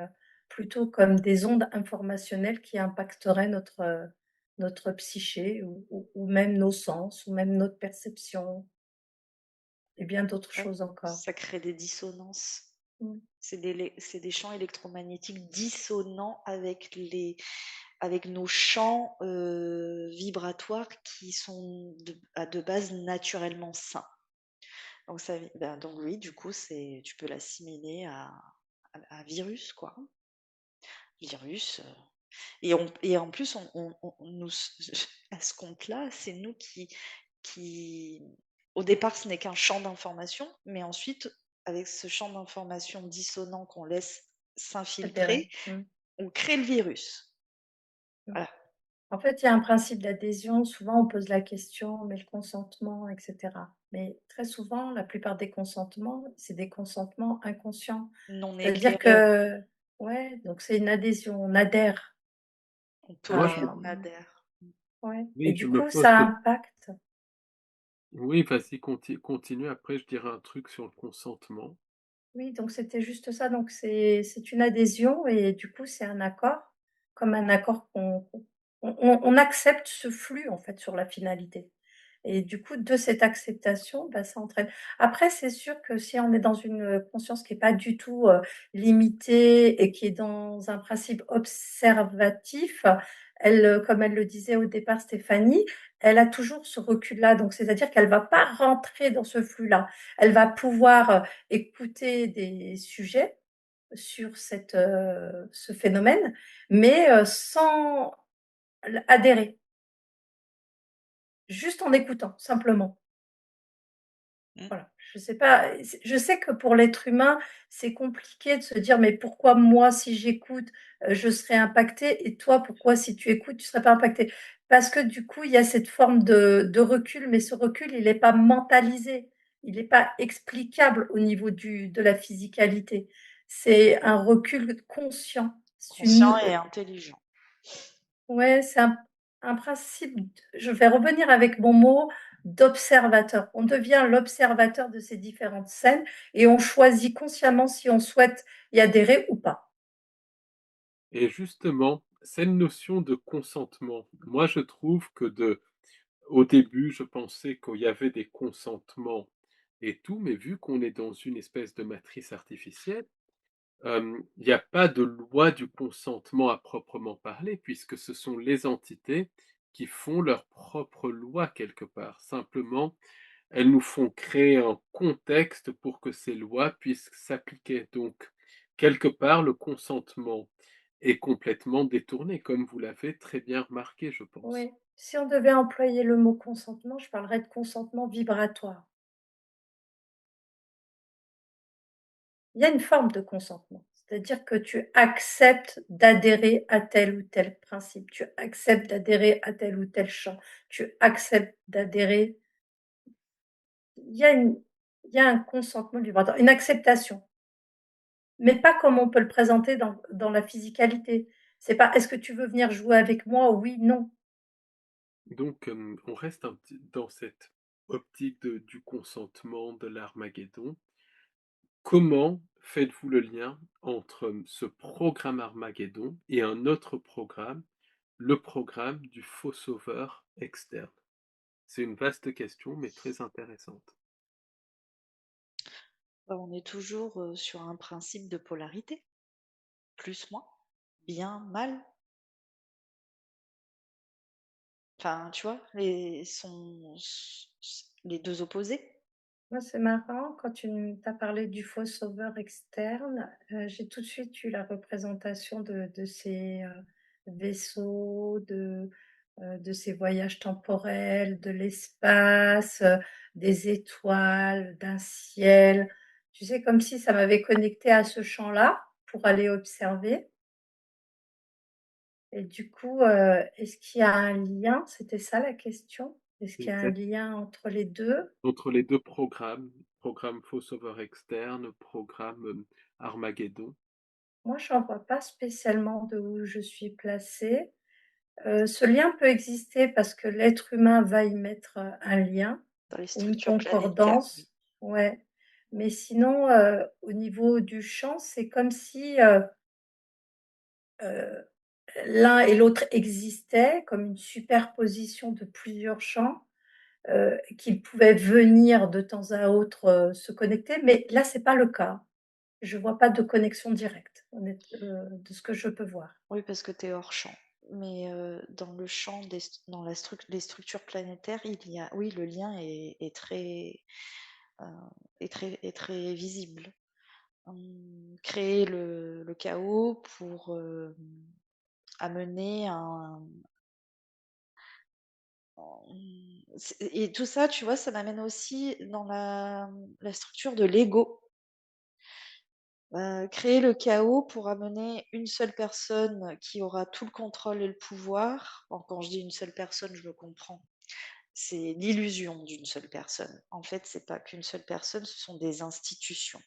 plutôt comme des ondes informationnelles qui impacteraient notre psyché ou même nos sens ou même notre perception et bien d'autres Ouais, choses encore. ça crée des dissonances. Mmh. C'est des champs électromagnétiques dissonants avec nos champs, vibratoires qui sont de base naturellement sains. Donc oui, du coup, tu peux l'assimiler à virus, quoi. Virus, et en plus, on nous à ce compte-là, c'est nous qui au départ, ce n'est qu'un champ d'information, mais ensuite, avec ce champ d'information dissonant qu'on laisse Adhérer. s'infiltrer, Mmh. on crée le virus. Mmh. Voilà. En fait, il y a un principe d'adhésion. Souvent, on pose la question: «Mais le consentement?» et cetera. Mais très souvent, la plupart des consentements, c'est des consentements inconscients. Non C'est-à-dire éclairé, que ouais, donc c'est une adhésion, on adhère on Moi, tolère, à on adhère. ouais et oui, je du me coup, pose ça cette impacte. oui, vas-y, continue, après je dirai un truc sur le consentement. Oui, donc c'était juste ça. Donc c'est une adhésion et du coup, c'est un accord, comme un accord qu'on accepte ce flux, en fait, sur la finalité et du coup, de cette acceptation, bah, ça entraîne après, c'est sûr que si on est dans une, conscience qui est pas du tout, limitée et qui est dans un principe observatif, elle, comme elle le disait au départ Stéphanie, elle a toujours ce recul-là, donc c'est-à-dire qu'elle va pas rentrer dans ce flux-là. Elle va pouvoir, écouter des sujets sur ce phénomène, mais sans adhérer, juste en écoutant, simplement. Mmh. Voilà, je sais pas, je sais que pour l'être humain, c'est compliqué de se dire: «Mais pourquoi moi, si j'écoute, je serai impacté et toi, pourquoi si tu écoutes, tu serais pas impacté?» Parce que du coup, il y a cette forme de recul, mais ce recul, il est pas mentalisé, il est pas explicable au niveau de la physicalité. C'est un recul conscient. C'est Conscient une, et intelligent. Ouais, c'est un principe je vais revenir avec mon mot d'observateur. On devient l'observateur de ces différentes scènes et on choisit consciemment si on souhaite y adhérer ou pas. Et justement, cette notion de consentement, moi je trouve que au début, je pensais qu'il y avait des consentements et tout, mais vu qu'on est dans une espèce de matrice artificielle, il n'y a pas de loi du consentement à proprement parler, puisque ce sont les entités qui font leur propre loi quelque part. Simplement, elles nous font créer un contexte pour que ces lois puissent s'appliquer. Donc, quelque part, le consentement est complètement détourné, comme vous l'avez très bien remarqué, je pense. Oui, si on devait employer le mot consentement, je parlerais de consentement vibratoire. Il y a une forme de consentement, c'est-à-dire que tu acceptes d'adhérer à tel ou tel principe, tu acceptes d'adhérer à tel ou tel champ, tu acceptes d'adhérer. Il y a une il y a un consentement vibratoire, une acceptation, mais pas comme on peut le présenter dans la physicalité. C'est pas: «Est-ce que tu veux venir jouer avec moi?» «Oui», «Non». Donc, on reste un petit dans cette optique du consentement, de l'Armageddon. Comment faites-vous le lien entre ce programme Armageddon et un autre programme, le programme du faux sauveur externe? C'est une vaste question, mais très intéressante. Bah, on est toujours, sur un principe de polarité, plus, moins, bien, mal. Enfin, tu vois? Les 2 opposés. Moi, c'est marrant quand tu as parlé du faux sauveur externe, j'ai tout de suite eu la représentation de ces, vaisseaux, de ces voyages temporels, de l'espace, des étoiles, d'un ciel. Tu sais, comme si ça m'avait connecté à ce champ-là pour aller observer et du coup, est-ce qu'il y a un lien? C'était ça la question? Est-ce qu'il y a un Exact. lien entre les 2? Entre les 2 programmes, programme faux sauveur externe, programme, Armageddon. Moi, j'en vois pas spécialement de où je suis placée. Ce lien peut exister parce que l'être humain va y mettre, un lien Dans les ou une structures planétaires, oui. concordance, ouais. Mais sinon, au niveau du champ, c'est comme si, heu, l'un et l'autre existaient comme une superposition de plusieurs champs, qu'ils pouvaient venir de temps à autre, se connecter, mais là, c'est pas le cas. Je vois pas de connexion directe, de ce que je peux voir. Oui, parce que tu es hors champ. Mais, dans le champ dans les structures planétaires, il y a oui, le lien heu, est très visible. Créer le chaos pour, amener et tout ça, tu vois, ça m'amène aussi dans la structure de l'ego. Créer le chaos pour amener une seule personne qui aura tout le contrôle et le pouvoir. Bon, quand je dis une seule personne, je me comprends. C'est l'illusion d'une seule personne. En fait, c'est pas qu'une seule personne, ce sont des institutions.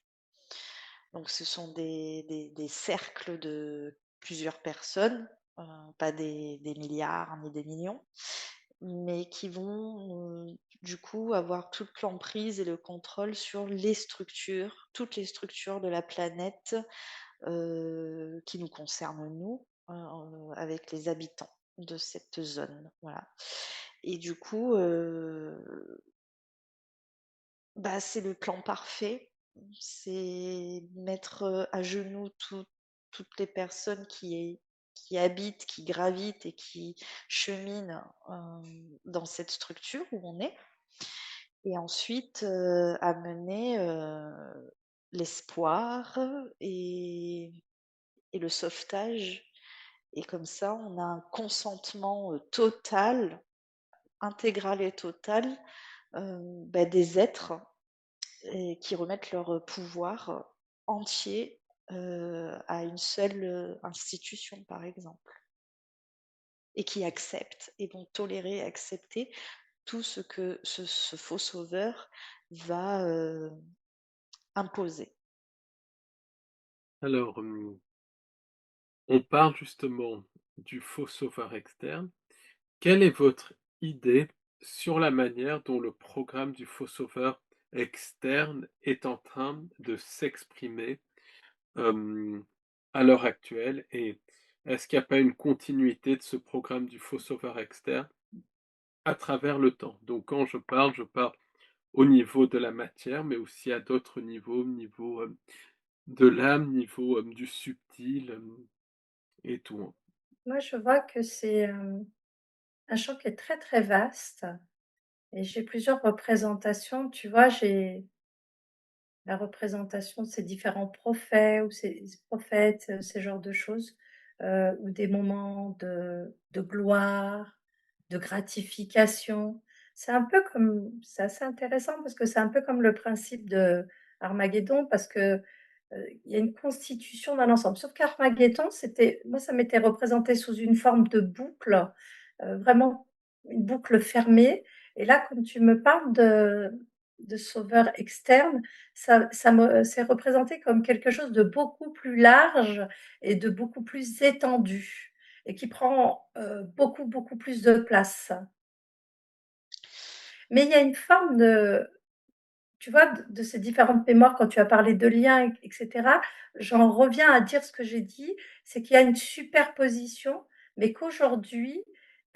Donc ce sont des cercles de plusieurs personnes, pas des milliards ni des millions, mais qui vont, du coup avoir toute l'emprise et le contrôle sur les structures, toutes les structures de la planète, qui nous concernent nous, avec les habitants de cette zone, voilà. Et du coup, bah, c'est le plan parfait. C'est mettre, à genoux toutes les personnes qui habitent, qui gravitent et qui cheminent dans cette structure où on est, et ensuite amener l'espoir et le sauvetage. Et comme ça, on a un consentement total, intégral et total des êtres qui remettent leur pouvoir entier à une seule institution, par exemple, et qui acceptent et vont tolérer, accepter tout ce que ce faux sauveur va imposer. Alors, on parle justement du faux sauveur externe. Quelle est votre idée sur la manière dont le programme du faux sauveur externe est en train de s'exprimer hem, à l'heure actuelle? Et est-ce qu'il n'y a pas une continuité de ce programme du faux sauveur externe à travers le temps? Donc quand je parle au niveau de la matière, mais aussi à d'autres niveaux, au niveau, de l'âme, niveau, du subtil, et tout, hein. Moi, je vois que c'est, un champ qui est très, très vaste et j'ai plusieurs représentations. Tu vois, j'ai la représentation de ces différents prophètes ou ces prophètes, ces genres de choses, ou des moments de gloire, de gratification. C'est assez intéressant parce que c'est un peu comme le principe de Armageddon parce que, il y a une constitution d'un ensemble. Sauf qu'Armageddon, c'était moi, ça m'était représenté sous une forme de boucle, vraiment une boucle fermée et là, comme tu me parles de sauveur externe, ça me c'est représenté comme quelque chose de beaucoup plus large et de beaucoup plus étendu et qui prend, beaucoup, beaucoup plus de place. Mais il y a une forme de tu vois, de ces différentes mémoires quand tu as parlé de liens et cetera, j'en reviens à dire ce que j'ai dit, c'est qu'il y a une superposition, mais qu'aujourd'hui,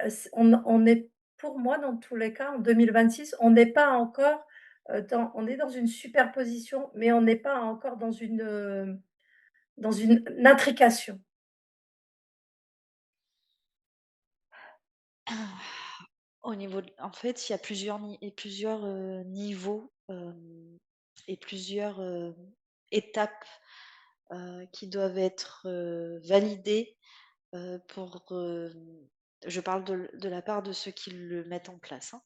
c on est pour moi, dans tous les cas, en 2026, on n'est pas encore, on est dans une superposition, mais on n'est pas encore dans une intrication. Au niveau en fait, il y a plusieurs niveaux et plusieurs étapes qui doivent être validées pour. Je parle de la part de ceux qui le mettent en place, hein,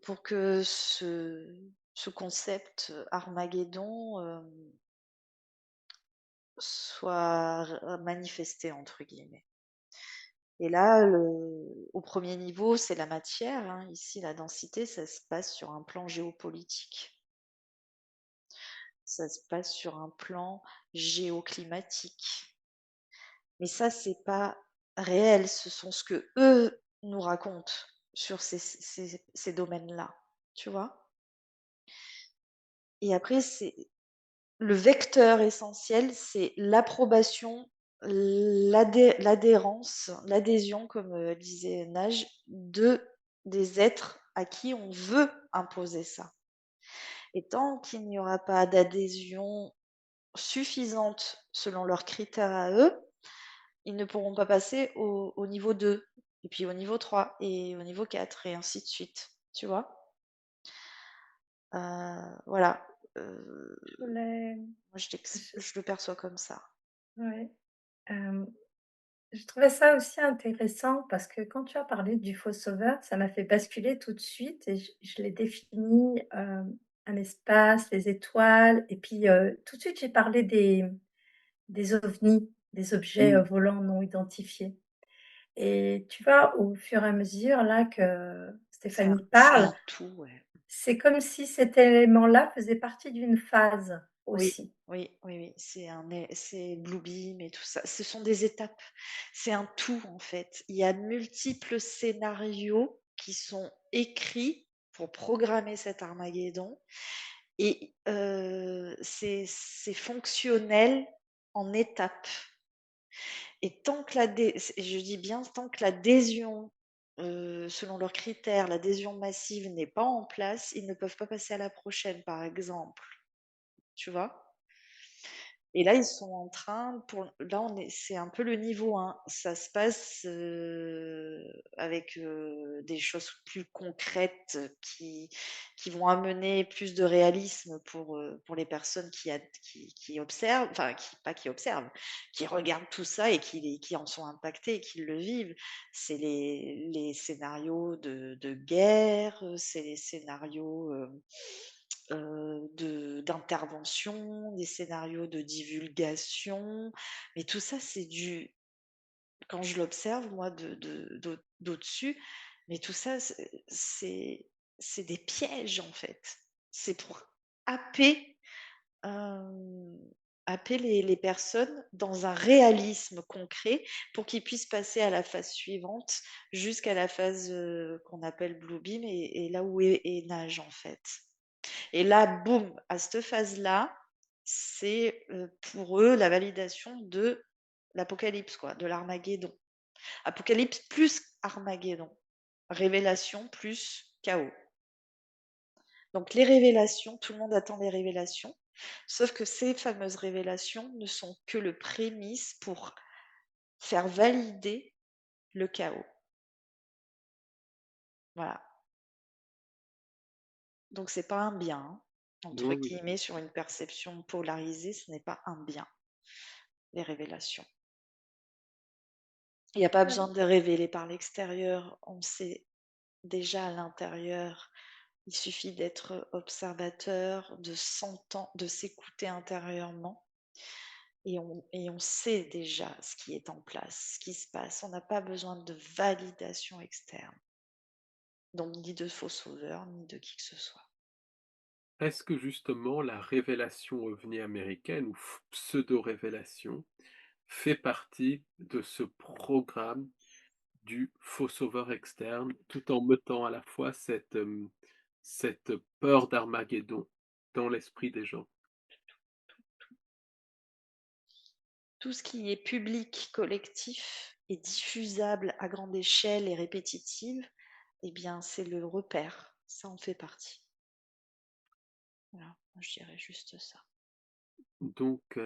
pour que ce concept Armageddon soit manifesté, entre guillemets. Et là, au premier niveau, c'est la matière, hein. Ici, la densité, ça se passe sur un plan géopolitique. Ça se passe sur un plan géoclimatique. Mais ça, c'est pas réel. Ce sont ce que eux nous racontent sur ces domaines-là. Tu vois? Et après, c'est le vecteur essentiel, c'est l'approbation, l'adhérence, l'adhésion, comme disait Nage, des êtres à qui on veut imposer ça. Et tant qu'il n'y aura pas d'adhésion suffisante selon leurs critères à eux, ils ne pourront pas passer au niveau 2, et puis au niveau 3, et au niveau 4, et ainsi de suite. Tu vois? Voilà. Je voulais Moi, je je le perçois comme ça. ouais, hem je trouvais ça aussi intéressant parce que quand tu as parlé du faux sauveur, ça m'a fait basculer tout de suite et je l'ai défini, un espace, les étoiles et puis, tout de suite j'ai parlé des ovnis, des objets, Mmh. volants non identifiés et tu vois, au fur et à mesure là que Stéphanie C'est parle, un tout, ouais. c'est comme si cet élément-là faisait partie d'une phase Oui, aussi. oui, oui, oui, c'est Bluebeam et tout ça. Ce sont des étapes. C'est un tout, en fait. Il y a multiples scénarios qui sont écrits pour programmer cet Armageddon et c'est fonctionnel en étapes. Et tant que je dis bien tant que l'adhésion, selon leurs critères, l'adhésion massive n'est pas en place, ils ne peuvent pas passer à la prochaine, par exemple. Tu vois? Et là, ils sont en train, là, c'est un peu le niveau 1. Ça se passe avec des choses plus concrètes qui vont amener plus de réalisme pour les personnes qui observent, enfin, pas qui observent, qui regardent tout ça et qui en sont impactés et qui le vivent. C'est les scénarios de guerre, c'est les scénarios d'intervention, des scénarios de divulgation, mais tout ça, quand je l'observe, moi, d'au-dessus, mais tout ça, c'est des pièges, en fait. C'est pour happer, euh, happer les personnes dans un réalisme concret pour qu'ils puissent passer à la phase suivante, jusqu'à la phase qu'on appelle Blue Beam, et là où est Nage, en fait. Et là, boum, à cette phase-là, c'est pour eux la validation de l'apocalypse, quoi, de l'Armageddon. Apocalypse plus Armageddon. Révélation plus chaos. Donc les révélations, tout le monde attend les révélations, sauf que ces fameuses révélations ne sont que le prémisse pour faire valider le chaos. Voilà. Donc c'est pas un bien, hein. Entre Oui, oui. guillemets, sur une perception polarisée, ce n'est pas un bien, les révélations. Il n'y a pas besoin de révéler par l'extérieur, on sait déjà à l'intérieur. Il suffit d'être observateur, de s'entendre, de s'écouter intérieurement, et on sait déjà ce qui est en place, ce qui se passe. On n'a pas besoin de validation externe, donc ni de faux sauveurs, ni de qui que ce soit. Est-ce que justement la révélation ovni américaine ou pseudo-révélation fait partie de ce programme du faux sauveur externe, tout en mettant à la fois cette peur d'Armageddon dans l'esprit des gens? Tout ce qui est public, collectif et diffusable à grande échelle et répétitive, eh bien, c'est le repère. Ça en fait partie. Voilà, je dirais juste ça. Donc,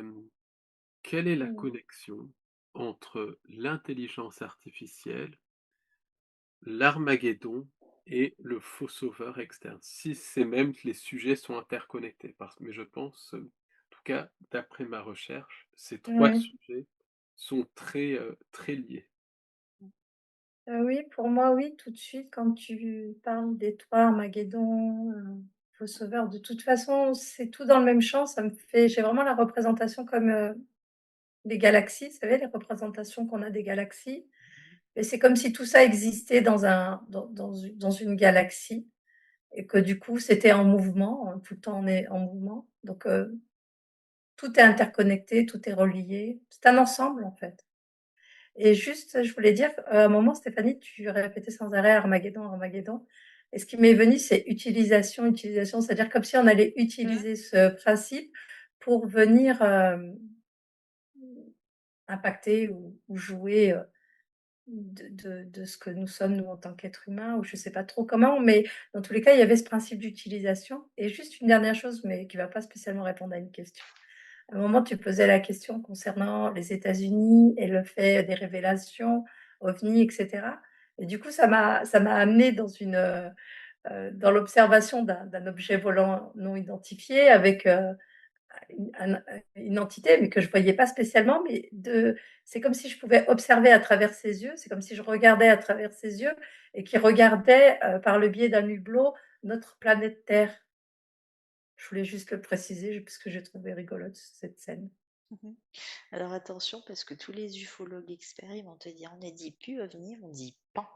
quelle est la Mmh. connexion entre l'intelligence artificielle, l'Armageddon et le faux sauveur externe? Si c'est même que les sujets sont interconnectés, mais je pense, en tout cas d'après ma recherche, ces 3 Ouais. sujets sont très liés. Oui, pour moi, oui, tout de suite, quand tu parles des 3 Armageddon, Faux sauveur, de toute façon, c'est tout dans le même champ. Ça me fait j'ai vraiment la représentation comme, des galaxies, vous savez, les représentations qu'on a des galaxies et c'est comme si tout ça existait dans une galaxie et que du coup, c'était en mouvement, tout le temps on est en mouvement. Donc, tout est interconnecté, tout est relié. C'est un ensemble, en fait. Et juste, je voulais dire, à un moment, Stéphanie, tu répétais sans arrêt Armageddon, Armageddon. Et ce qui m'est venu, c'est utilisation, utilisation. C'est-à-dire comme si on allait Mmh. utiliser ce principe pour venir impacter ou jouer de ce que nous sommes, nous, en tant qu'êtres humains, ou je ne sais pas trop comment, mais dans tous les cas, il y avait ce principe d'utilisation. Et juste une dernière chose, mais qui ne va pas spécialement répondre à une question. À un moment, tu posais la question concernant les États-Unis et le fait des révélations OVNI, et cetera. Et du coup, ça m'a amené dans l'observation d'un objet volant non identifié avec, une entité, mais que je voyais pas spécialement, mais c'est comme si je pouvais observer à travers ses yeux, c'est comme si je regardais à travers ses yeux et qui regardait, par le biais d'un hublot, notre planète Terre. Je voulais juste le préciser, parce que j'ai trouvé rigolote cette scène. Mmh. Alors attention, parce que tous les ufologues experts, ils vont te dire: «On ne dit plus OVNI, on dit PAN».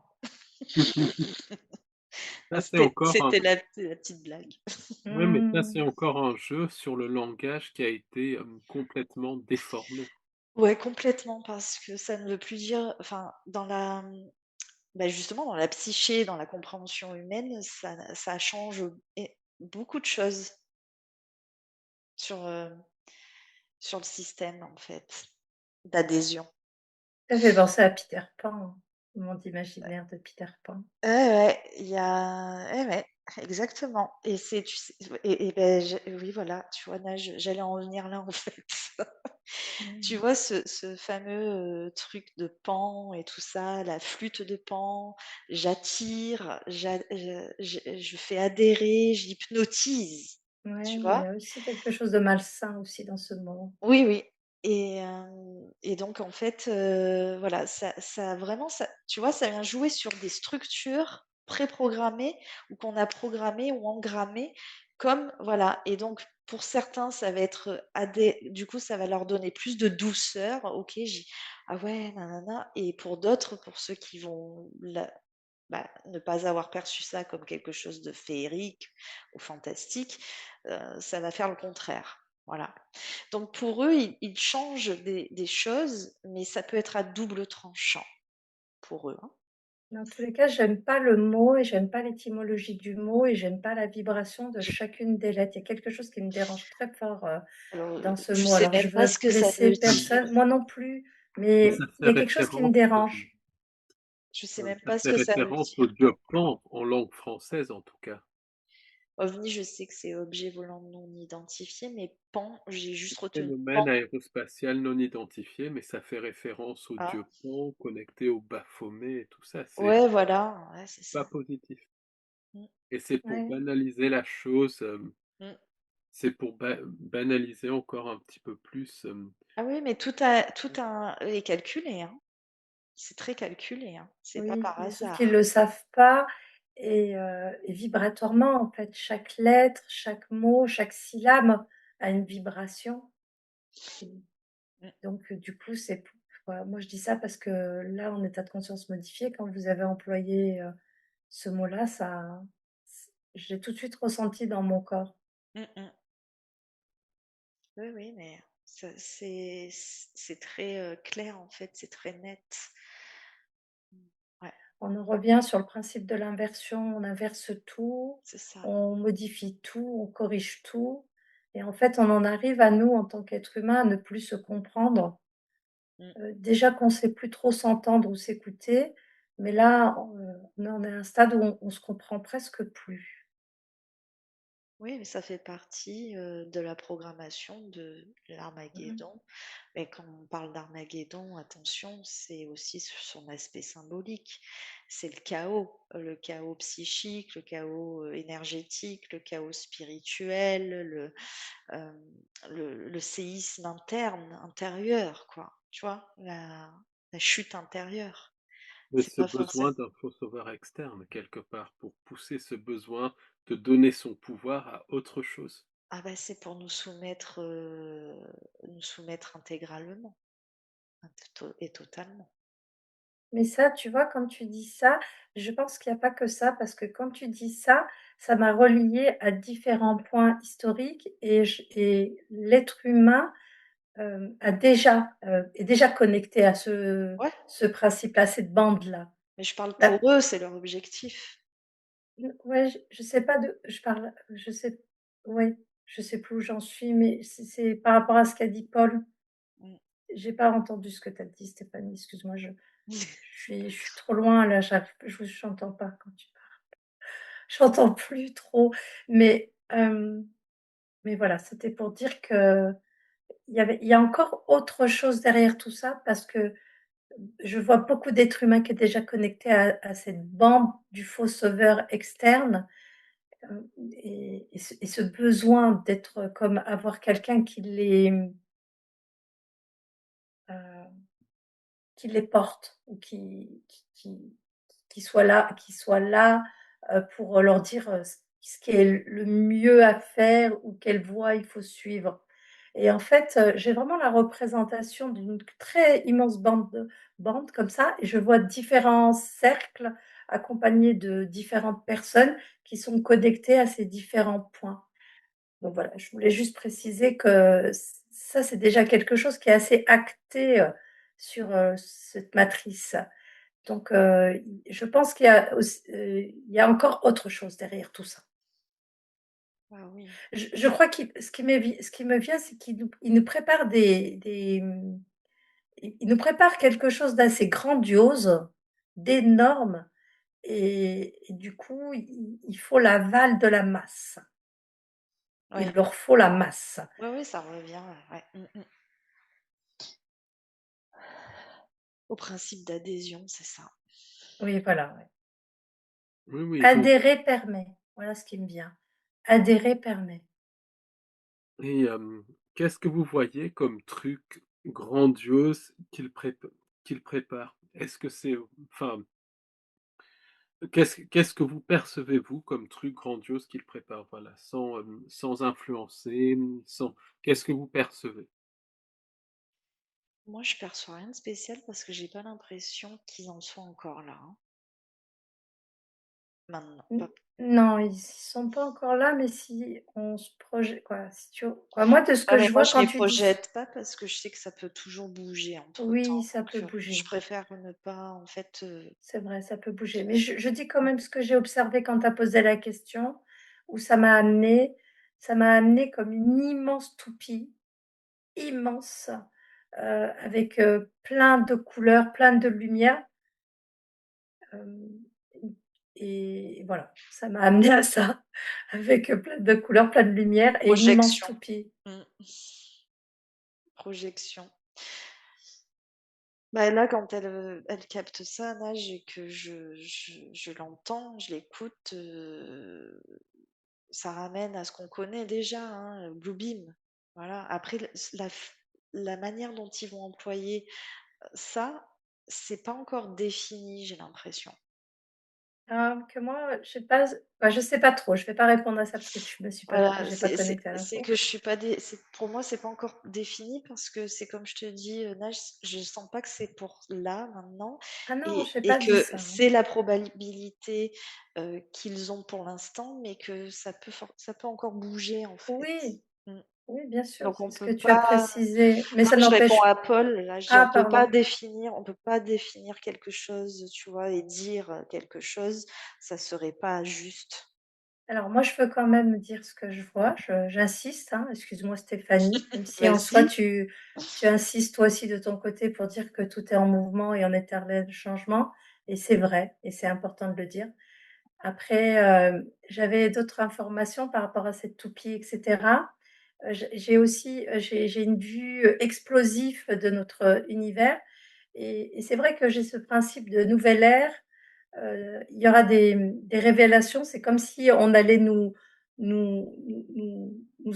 Ça, Ah, c'est encore un c'était la petite blague. Ouais, mais ça, c'est Mmh. encore un jeu sur le langage qui a été, complètement déformé. Ouais, complètement, parce que ça ne veut plus dire, enfin, bah, justement, dans la psyché, dans la compréhension humaine, ça change beaucoup de choses sur, sur le système, en fait, d'adhésion. Ça fait penser à Peter Pan, le monde imaginaire de Peter Pan. Ouais, ouais, ouais, exactement, et c'est tu sais et beh, oui, voilà, tu vois, Nage, j'allais en venir là, en fait. Tu Mmh. vois ce fameux, truc de Pan et tout ça, la flûte de Pan, j'attire, je fais adhérer, j'hypnotise, Ouais, tu mais il y vois? a aussi quelque chose de malsain aussi dans ce mot. Oui, oui et donc en fait, voilà, ça vraiment ça tu vois, ça vient jouer sur des structures préprogrammées ou qu'on a programmées ou engrammées comme voilà et donc pour certains, ça va être, du coup, ça va leur donner plus de douceur. OK, ah ouais, nanana et pour d'autres, pour ceux qui vont ne pas avoir perçu ça comme quelque chose de féerique ou fantastique, ça va faire le contraire. Voilà. Donc pour eux, ils changent des choses, mais ça peut être à double tranchant pour eux, hein. Dans tous les cas, j'aime pas le mot et j'aime pas l'étymologie du mot et j'aime pas la vibration de Je chacune des lettres. Il y a quelque chose qui me dérange très fort, alors, dans ce je mot. sais Alors je même pas veux ce que ça blesser veut dire. personne, moi non plus, Mais mais ça il y fait a quelque chose qui me référence, dérange. Je sais même ça pas ce fait que ça veut référence au dire. dieu Pan en langue française en tout cas. OVNI, je sais que c'est objet volant non identifié, mais Pan, j'ai juste retenu Pan. Phénomène aérospatial non identifié, mais ça fait référence au dieu Ah, Pan connecté au Baphomet et tout ça, c'est ouais, voilà, ouais, c'est pas ça. positif. Mm, Et c'est pour Ouais. banaliser la chose, mm. c'est pour banaliser encore un petit peu plus. Ah oui, mais est calculé, hein. C'est très calculé, hein. C'est pas Oui, par mais sauf qu'ils hasard. le savent pas et vibratoirement, en fait, chaque lettre, chaque mot, chaque syllabe a une vibration et Mm. donc du coup, c'est p voilà, moi je dis ça parce que là, en état de conscience modifié, quand vous avez employé, ce mot-là, ça c je l'ai tout de suite ressenti dans mon corps. Mm, mm. Oui, oui, mais c'est très, clair, en fait, c'est très net. Mmh. Ouais, On en revient sur le principe de l'inversion, on inverse tout, c'est ça. on modifie tout, on corrige tout et en fait, on en arrive à nous, en tant qu'êtres humains, à ne plus se comprendre. Mmh. Déjà qu'on sait plus trop s'entendre ou s'écouter, mais là, on en est à un stade où on se comprend presque plus. Oui, mais ça fait partie, de la programmation de Mmh. l'Armageddon. Et quand on parle d'Armageddon, attention, c'est aussi son aspect symbolique. C'est le chaos psychique, le chaos, énergétique, le chaos spirituel, le séisme intérieur, quoi. Tu vois? La chute intérieure. Mais C'est ce pas forcément. besoin d'un faux sauveur externe quelque part, pour pousser ce besoin de donner son pouvoir à autre chose. Ah bah, c'est pour nous soumettre intégralement, et totalement. Mais ça, tu vois, quand tu dis ça, je pense qu'il y a pas que ça, parce que quand tu dis ça, ça m'a reliée à différents points historiques et l'être humain, est déjà connecté à Ouais, ce principe-là, cette bande-là. mais je parle La pour eux, c'est leur objectif. Ouais, je sais pas de je parle je sais ouais, je sais plus où j'en suis, mais c'est par rapport à ce qu'a dit Paul. Mmh. J'ai pas entendu ce que tu as dit Stéphanie, excuse-moi, je suis trop loin là, j'entends pas quand tu parles. J'entends plus trop, mais mais voilà, c'était pour dire que il y a encore autre chose derrière tout ça parce que je vois beaucoup d'êtres humains qui est déjà connectés à cette bande du faux sauveur externe. Et ce besoin d'être comme avoir quelqu'un qui les porte ou qui soit là, pour leur dire, ce qui est le mieux à faire ou quelle voie il faut suivre. Et en fait, j'ai vraiment la représentation d'une très immense bande comme ça et je vois différents cercles accompagnés de différentes personnes qui sont connectées à ces différents points. Donc voilà, je voulais juste préciser que ça, c'est déjà quelque chose qui est assez acté, sur, cette matrice. Donc je pense qu'il y a aussi, il y a encore autre chose derrière tout ça. Ah oui. Je crois ce qui me vient, c'est qu'il nous prépare il nous prépare quelque chose d'assez grandiose, d'énorme et du coup, il faut l'aval de la masse. Ouais. Il leur faut la masse. Ouais, ouais, ça revient, ouais. Mmh mh. Au principe d'adhésion, c'est ça. Oui, voilà, ouais. Oui, oui, donc Adhérer permet, voilà ce qui me vient. Adhérer permet. et qu'est-ce que vous voyez comme truc grandiose qu'il prépare? Est-ce que c'est enfin, qu'est-ce que vous percevez vous comme truc grandiose qu'il prépare? Voilà, sans influencer, sans qu'est-ce que vous percevez? Moi, je perçois rien de spécial parce que j'ai pas l'impression qu'ils en soient encore là, hein. Maintenant, N pas non, ils sont pas encore là, mais si on se projette quoi, si tu quoi, moi de ce ah que mais je moi vois je quand m'y tu dis projette pas parce que je sais que ça peut toujours bouger oui, entre-temps, ça peut donc je bouger. préfère ne pas en fait, C'est vrai, ça peut bouger. Mais je dis quand même ce que j'ai observé quand tu as posé la question, où ça m'a amené comme une immense toupie, immense, avec, plein de couleurs, plein de lumière, hem et voilà, ça m'a amené à ça, avec, plein de couleurs, plein de lumière et une immense projection. toupie. Mmh. Projection. Bah, là, quand elle capte ça, Nage, et que je l'entends, je l'écoute, ça ramène à ce qu'on connaît déjà, hein, Bluebeam. Voilà. Après la manière dont ils vont employer ça, c'est pas encore défini, j'ai l'impression. Que moi, je sais pas bah, je sais pas trop, je vais pas répondre à ça parce que je me suis pas Voilà, j'ai pas c'est connecté à c'est l'info. que je suis pas pour moi, c'est pas encore défini parce que c'est comme je te dis, Nage, je sens pas que c'est pour là, maintenant, Ah non, et j'ai pas dit que ça, hein. c'est la probabilité, qu'ils ont pour l'instant, mais que ça peut encore bouger, en fait. Oui, Mmh. oui, bien sûr, Donc c'est on ce peut que tu as pas précisé, mais ça comme je réponds n'empêche à Paul, là, je dis: ah pardon. On peut pas définir quelque chose, tu vois? Et dire, quelque chose, ça serait pas juste. Alors moi, je peux quand même dire ce que je vois, j'insiste, hein, excuse-moi Stéphanie, même si en soi Vas-y. tu insistes toi aussi de ton côté pour dire que tout est en mouvement et en éternel changement et c'est vrai et c'est important de le dire. Après, j'avais d'autres informations par rapport à cette toupie et cetera. J'ai aussi, j'ai une vue, explosive de notre, univers et c'est vrai que j'ai ce principe de nouvelle ère. Il y aura des révélations, c'est comme si on allait nous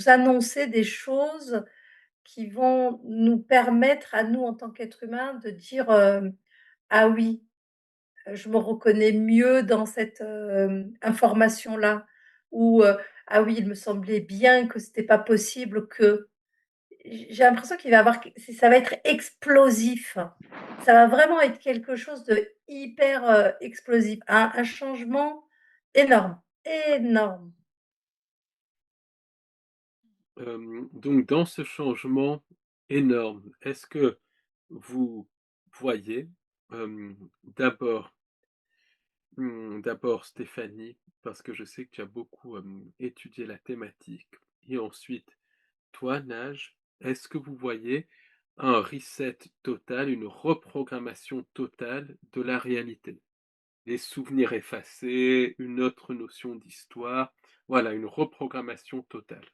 annoncer des choses qui vont nous permettre à nous, en tant qu'êtres humains, de dire, «Ah oui, je me reconnais mieux dans cette, information-là» ou, «Ah oui, il me semblait bien que c'était pas possible que». J'ai l'impression qu'il va y avoir ça va être explosif. Ça va vraiment être quelque chose de hyper, explosif, un changement énorme, énorme. Donc dans ce changement énorme, est-ce que vous voyez, d'abord d'abord Stéphanie, parce que je sais que tu as beaucoup, étudié la thématique et ensuite toi, Nage, est-ce que vous voyez un reset total, une reprogrammation totale de la réalité? Les souvenirs effacés, une autre notion d'histoire, voilà, une reprogrammation totale.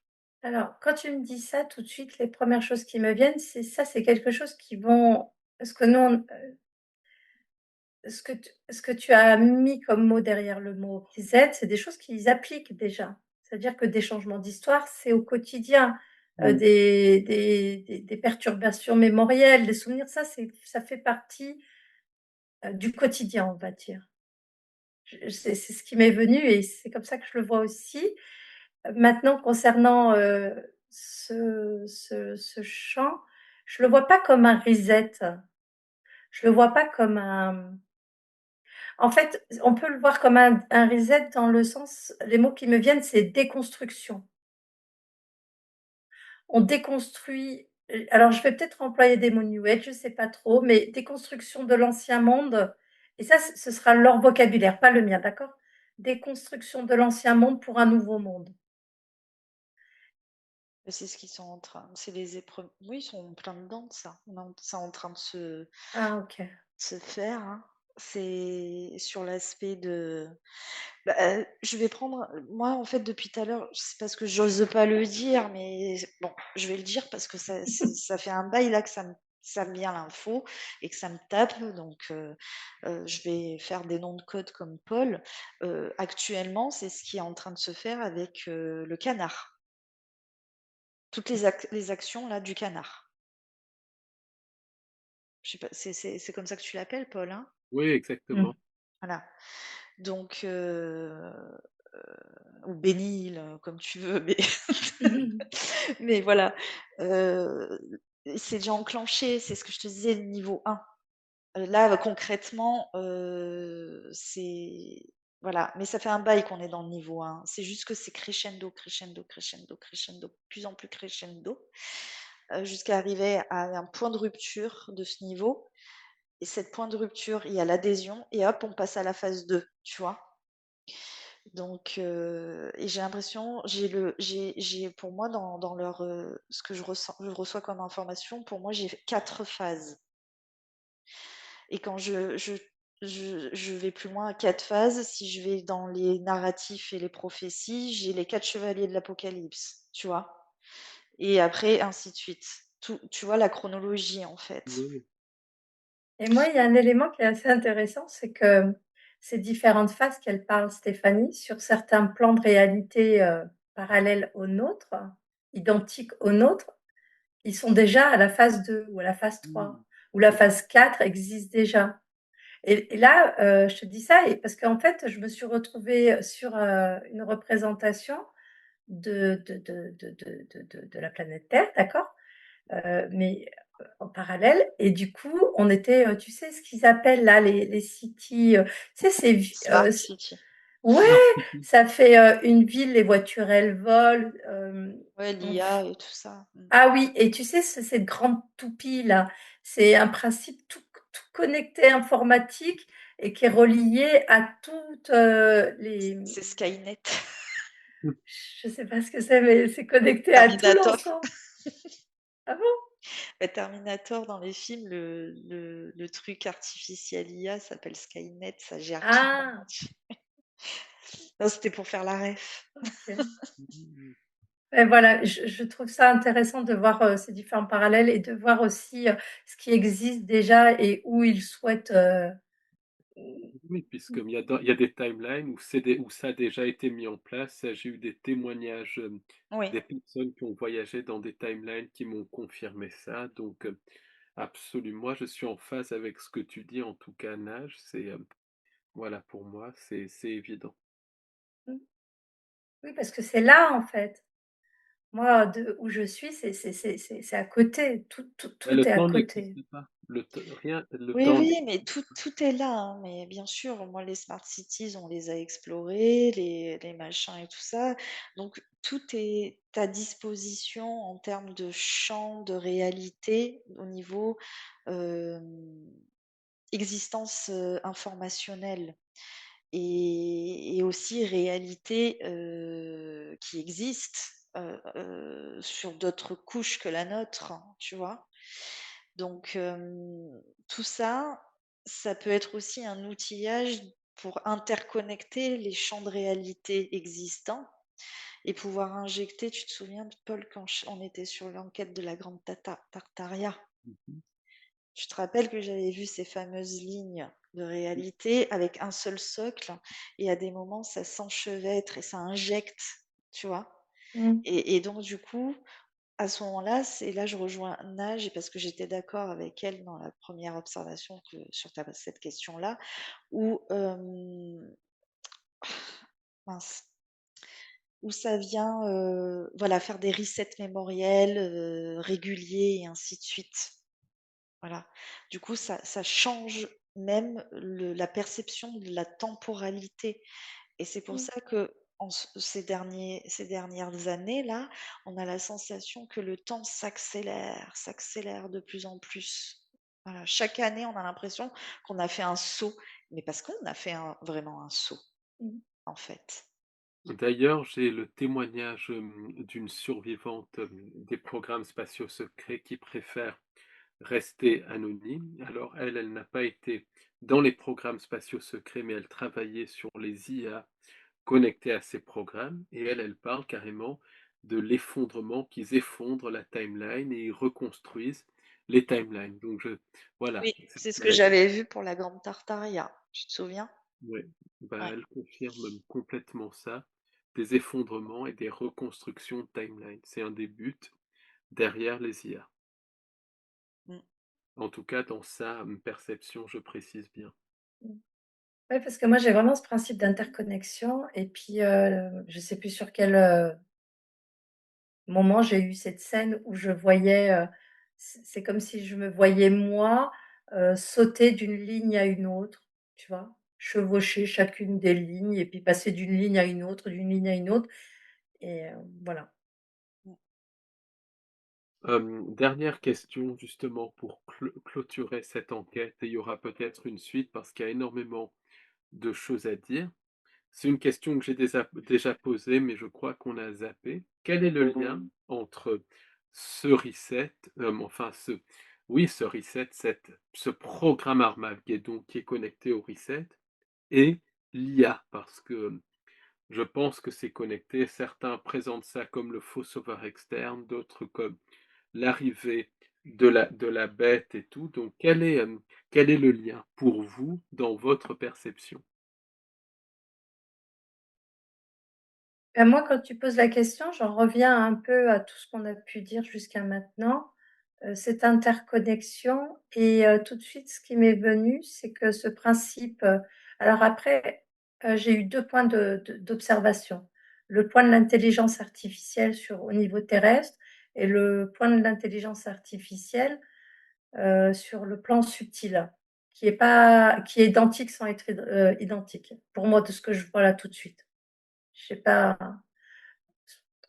Alors, quand tu me dis ça, tout de suite, les premières choses qui me viennent, c'est ça, c'est quelque chose qui vont parce que nous, ce que tu as mis comme mot derrière le mot reset, c'est des choses qu'ils appliquent déjà. C'est-à-dire que des changements d'histoire, c'est au quotidien, Mmh. des perturbations mémorielles, des souvenirs, ça fait partie, du quotidien, on va dire. C'est ce qui m'est venu et c'est comme ça que je le vois aussi. Maintenant concernant, ce chant, je le vois pas comme un reset. Je le vois pas comme un en fait, on peut le voir comme un reset dans le sens les mots qui me viennent, c'est déconstruction. On déconstruit, alors je vais peut-être employer des mots new age, je sais pas trop, mais déconstruction de l'ancien monde et ça, ce sera leur vocabulaire, pas le mien, d'accord? Déconstruction de l'ancien monde pour un nouveau monde. C'est ce qu'ils sont en train c'est les épreuves, oui, ils sont en plein dedans de ça. Non, c'est en train de Ah OK. se faire, hein. C'est sur l'aspect de bah, je vais prendre moi, en fait, depuis tout à l'heure, c'est parce que j'ose pas le dire, mais bon, je vais le dire parce que ça fait un bail là que ça me vient l'info et que ça me tape, donc je vais faire des noms de code comme Paul. Actuellement, c'est ce qui est en train de se faire avec, le canard. Toutes les actions là du canard. Je sais pas, c'est comme ça que tu l'appelles, Paul, hein? Oui, exactement. Mmh. Voilà. Donc ou Bénil, comme tu veux, mais mais voilà, heu, c'est déjà enclenché, c'est ce que je te disais, le niveau 1. Là, concrètement, c'est voilà, mais ça fait un bail qu'on est dans le niveau 1. C'est juste que c'est crescendo, crescendo, crescendo, crescendo, de plus en plus crescendo, jusqu'à arriver à un point de rupture de ce niveau et cette point de rupture, il y a l'adhésion et hop, on passe à la phase 2, tu vois? Donc et j'ai l'impression, j'ai pour moi dans leur, ce que je reçois comme information, pour moi, j'ai 4 phases et quand je vais plus loin à 4 phases, si je vais dans les narratifs et les prophéties, j'ai les 4 chevaliers de l'Apocalypse, tu vois? Et après ainsi de suite. Tout tu vois la chronologie, en fait. Oui, Et moi, il y a un élément qui est assez intéressant, c'est que ces différentes phases qu'elle parle, Stéphanie, sur certains plans de réalité, parallèles aux nôtres, identiques aux nôtres, ils sont déjà à la phase 2 ou à la phase mmh, 3 ou la oui, phase 4 existe déjà. Et là, je te dis ça et parce qu'en fait, je me suis retrouvée sur, une représentation de la planète Terre, d'accord? Mais en parallèle et du coup, on était, tu sais ce qu'ils appellent là les cities, tu sais c'est vi Smart c City. ouais, Smart City. ça fait, une ville, les voitures elles volent, Ouais, on f l'IA et tout ça. Mmh. ah oui et tu sais cette grande toupie là, c'est un principe tout connecté informatique et qui est relié à toutes, les C'est Skynet. je sais pas ce que c'est, mais c'est connecté à tout Terminator. l'ensemble. Ah bon? Bah, Terminator dans les films, le truc artificiel IA s'appelle Skynet, ça gère tout le monde Ah! entier. Non, c'était pour faire la ref. OK. Mmh. Et voilà, je trouve ça intéressant de voir, ces différents parallèles et de voir aussi, ce qui existe déjà et où ils souhaitent, Oui, puisqu'il y a des timelines où ça a déjà été mis en place. Ça, j'ai eu des témoignages, Oui. des personnes qui ont voyagé dans des timelines qui m'ont confirmé ça. Donc, absolument, moi, je suis en phase avec ce que tu dis, en tout cas, Nage. Voilà, pour moi, c'est évident. mmh, oui, parce que c'est là, en fait. Moi, de où je suis, c'est à côté, Bah, tout le est à temps côté. n'existe pas. Le Oui, temps oui, n'existe mais tout est là, hein, mais bien sûr, moi, les smart cities, on les a explorés, les machins et tout ça. Donc, tout est à disposition en termes de champ de réalité au niveau existence informationnelle et aussi réalité qui existe sur d'autres couches que la nôtre, hein, tu vois. Donc, tout ça, ça peut être aussi un outillage pour interconnecter les champs de réalité existants et pouvoir injecter, tu te souviens, Paul, quand on était sur l'enquête de la Grande Tartaria, Mmh. tu te rappelles que j'avais vu ces fameuses lignes de réalité avec un seul socle et à des moments, ça s'enchevêtre et ça injecte, tu vois. Mmh. Et donc, du coup, à ce moment-là, c'est là je rejoins Nage et parce que j'étais d'accord avec elle dans la première observation sur cette question-là, où, mince, où ça vient voilà, faire des resets mémoriels réguliers et ainsi de suite. Voilà. Du coup, ça change même la perception de la temporalité. Et c'est pour Mmh. ça que ces dernières années-là, on a la sensation que le temps s'accélère de plus en plus. Voilà. Chaque année, on a l'impression qu'on a fait un saut, mais parce qu'on a fait vraiment un saut, Mmh. en fait. D'ailleurs, j'ai le témoignage, d'une survivante, des programmes spatiaux secrets qui préfère rester anonyme. Alors elle n'a pas été dans les programmes spatiaux secrets, mais elle travaillait sur les IA connectées à ces programmes et elle parle carrément de l'effondrement, qu'ils effondrent la timeline et ils reconstruisent les timelines. Donc voilà, Oui, c'est c'est ce que elle j'avais vu pour la Grande Tartaria. Tu te souviens? ouais, bah, Ouais. elle confirme complètement ça, des effondrements et des reconstructions de timeline. C'est un des buts derrière les IA. Mmh. En tout cas, dans sa, perception, je précise bien. Mmh. Ouais, parce que moi, j'ai vraiment ce principe d'interconnexion et puis, je sais plus sur quel, moment j'ai eu cette scène où je voyais, c'est comme si je me voyais moi, sauter d'une ligne à une autre, tu vois? Chevaucher chacune des lignes et puis passer d'une ligne à une autre, d'une ligne à une autre et voilà. Mmh. Dernière question justement pour clôturer cette enquête et il y aura peut-être une suite parce qu'il y a énormément de choses à dire. C'est une question que j'ai déjà posée, mais je crois qu'on a zappé. Quel est le lien entre ce reset, enfin ce reset, ce programme Armageddon qui est connecté au reset et l'IA? Parce que je pense que c'est connecté. Certains présentent ça comme le faux sauveur externe, d'autres comme l'arrivée de la bête et tout. Donc quel est le lien pour vous dans votre perception? Moi, quand tu poses la question, j'en reviens un peu à tout ce qu'on a pu dire jusqu'à maintenant, cette interconnexion et tout de suite, ce qui m'est venu, c'est que ce principe, alors après, j'ai eu 2 points d'observation. Le point de l'intelligence artificielle sur au niveau terrestre et le point de l'intelligence artificielle, sur le plan subtil, qui est identique sans être identique. Pour moi, de ce que je vois là tout de suite. Je sais pas.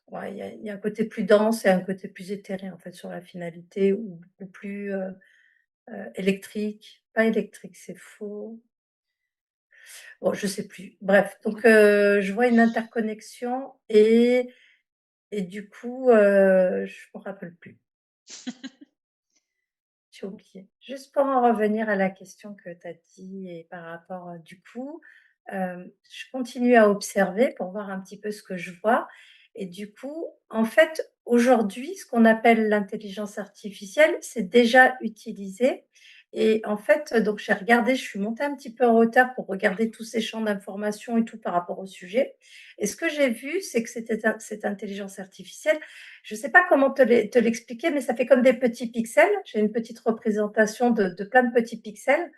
Ouais, il y a un côté plus dense et un côté plus éthéré, en fait, sur la finalité ou plus, électrique. Pas électrique, c'est faux. Bon, je sais plus. Bref, donc je vois une interconnexion et du coup, je me rappelle plus. J'ai oublié. Juste pour en revenir à la question que tu as dit et par rapport, du coup, je continue à observer pour voir un petit peu ce que je vois et du coup, en fait, aujourd'hui, ce qu'on appelle l'intelligence artificielle, c'est déjà utilisé et en fait, donc j'ai regardé, je suis montée un petit peu en hauteur pour regarder tous ces champs d'informations et tout par rapport au sujet et ce que j'ai vu, c'est que cette intelligence artificielle, je ne sais pas comment te l'expliquer, mais ça fait comme des petits pixels. J'ai une petite représentation de plein de petits pixels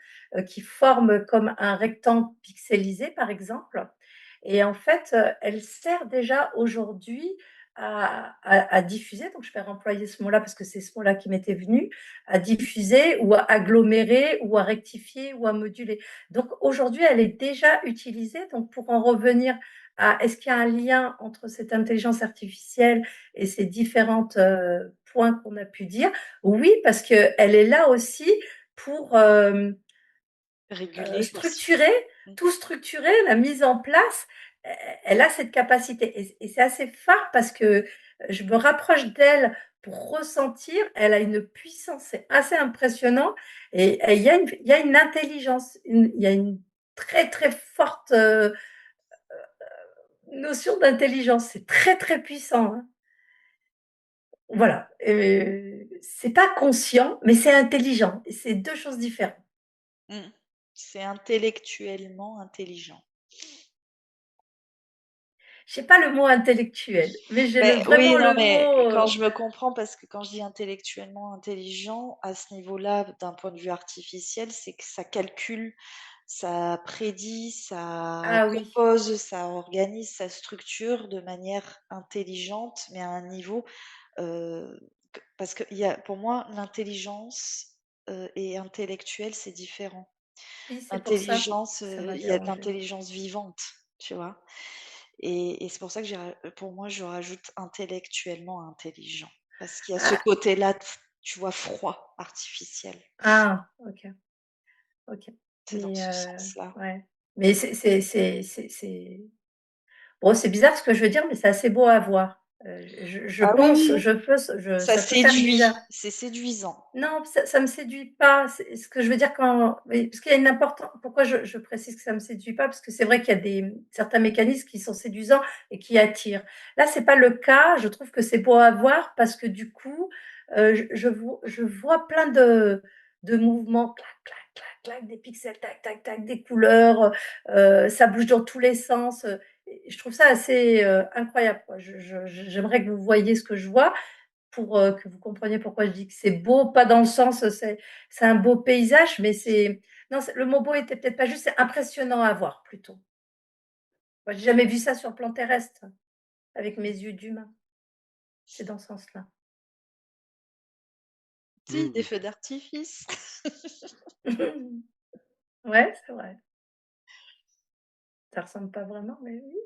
qui forment comme un rectangle pixelisé, par exemple. Et en fait, elle sert déjà aujourd'hui à diffuser, donc je vais employer ce mot-là parce que c'est ce mot-là qui m'était venu, à diffuser ou à agglomérer ou à rectifier ou à moduler. Donc aujourd'hui, elle est déjà utilisée. Donc pour en revenir à est-ce qu'il y a un lien entre cette intelligence artificielle et ces différentes points qu'on a pu dire. Oui, parce qu'elle est là aussi pour Réguler aussi. structurer, Mmh. tout structurer, la mise en place. Elle a cette capacité et c'est assez phare parce que je me rapproche d'elle pour ressentir. Elle a une puissance, c'est assez impressionnant et il y a une intelligence, il y a une très très forte notion d'intelligence. C'est très très puissant. Hein. Voilà, c'est pas conscient, mais c'est intelligent et c'est 2 choses différentes. Mmh. C'est intellectuellement intelligent. J'ai pas le mot intellectuel, mais j'ai Beh, oui, vraiment non, le mais mot, quand je me comprends, parce que quand je dis intellectuellement intelligent, à ce niveau-là, d'un point de vue artificiel, c'est que ça calcule, ça prédit, ça ah oui, compose, ça organise, ça structure de manière intelligente, mais à un niveau, heu, parce qu'il y a pour moi, l'intelligence, et intellectuelle, c'est différent. oui, c'est pour ça, L'intelligence, ça m'a il y a de dérangée. l'intelligence vivante, tu vois? Et c'est pour ça que pour moi, je rajoute intellectuellement intelligent. Parce qu'il y a ce Ah, côté-là, tu vois, froid, artificiel. ah, OK, OK. C'est dans Mais ce sens-là. ouais, mais c'est bon, c'est bizarre ce que je veux dire, mais c'est assez beau à voir. Je Ah oui, pense, oui, ça ça peut faire séduit, bizarre. c'est séduisant. Non, ça me séduit pas. C'est ce que je veux dire quand oui, parce qu'il y a une importance. Pourquoi je précise que ça me séduit pas? Parce que c'est vrai qu'il y a certains mécanismes qui sont séduisants et qui attirent. Là, c'est pas le cas. Je trouve que c'est beau à voir parce que du coup, je vois plein de mouvements, clac, clac, clac, clac, des pixels, tac, tac, tac, des couleurs, ça bouge dans tous les sens, et je trouve ça assez, incroyable, quoi. J'aimerais que vous voyiez ce que je vois pour, que vous compreniez pourquoi je dis que c'est beau, pas dans le sens, c'est un beau paysage, mais c'est non, c'est le mot beau était peut-être pas juste, c'est impressionnant à voir plutôt. Moi, j'ai jamais vu ça sur le plan terrestre, avec mes yeux d'humain. C'est dans ce sens-là. Si, des Mmh. feux d'artifice. Ouais, c'est vrai. Ça ressemble pas vraiment, mais oui.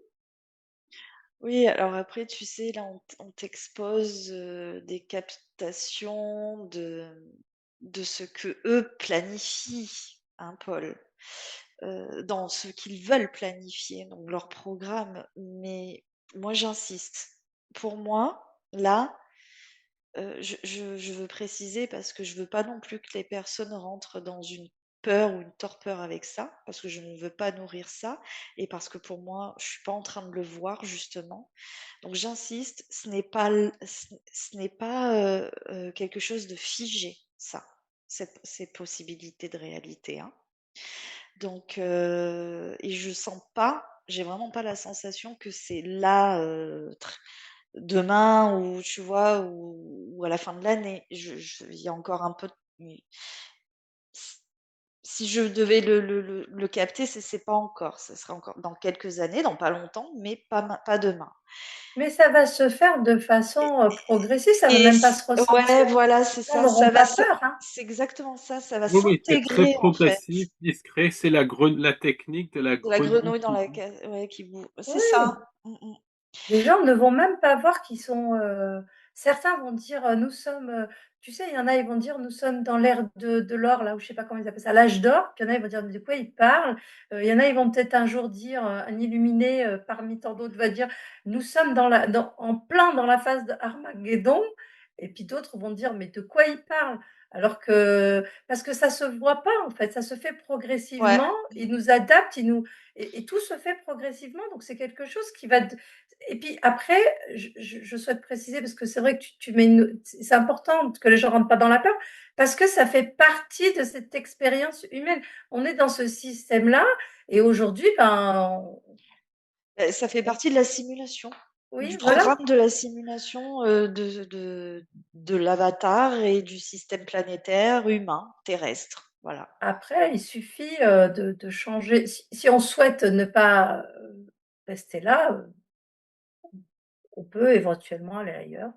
Oui, alors après, tu sais, là, on t'expose des captations de ce que eux planifient, hein, Paul, dans ce qu'ils veulent planifier, donc leur programme. Mais moi, j'insiste. Pour moi, là, je veux préciser parce que je veux pas non plus que les personnes rentrent dans une peur ou une torpeur avec ça, parce que je ne veux pas nourrir ça, et parce que pour moi, je suis pas en train de le voir justement. Donc j'insiste, ce n'est pas quelque chose de figé, ça, ces possibilités de réalité, hein. Donc, et je sens pas, j'ai vraiment pas la sensation que c'est là, demain ou tu vois, ou à la fin de l'année. Il y a encore un peu de... Si je devais le capter, c'est pas encore. Ce sera encore dans quelques années, dans pas longtemps, mais pas demain. Mais ça va se faire de façon, progressive, ça va Et même pas se ressentir. ouais, voilà, c'est Les gens ça. n'auront pas peur, hein. C'est exactement ça. Ça va Oui, oui, c'est très s'intégrer en fait. progressif, discret, c'est la technique de la De la grenouille grenouille dans qui la bout. ouais, qui bout. C'est ça. Oui. Mm, mm. Les gens ne vont même pas voir qu'ils sont, certains vont dire, «Nous sommes», tu sais, il y en a, ils vont dire: «Nous sommes dans l'ère de l'or», là, ou je sais pas comment ils appellent ça, l'âge d'or. Puis il y en a, ils vont dire: «Mais de quoi ils parlent?» Il y en a, ils vont peut-être un jour dire, un illuminé, parmi tant d'autres va dire: «Nous sommes en plein dans la phase d'Armageddon», et puis d'autres vont dire: «Mais de quoi ils parlent?» Alors que parce que ça se voit pas, en fait, ça se fait Ouais. progressivement, ils nous adaptent, ils nous et tout se fait progressivement, donc c'est quelque chose qui va et puis après, je souhaite préciser parce que c'est vrai que tu mets une c'est important que les gens rentrent pas dans la peur, parce que ça fait partie de cette expérience humaine. On est dans ce système-là et aujourd'hui, ben, Ça fait on partie de la simulation, oui, du voilà. programme de la simulation, de l'avatar et du système planétaire humain, terrestre. Voilà. Après, il suffit, de changer si on souhaite ne pas, rester là, on peut éventuellement aller ailleurs.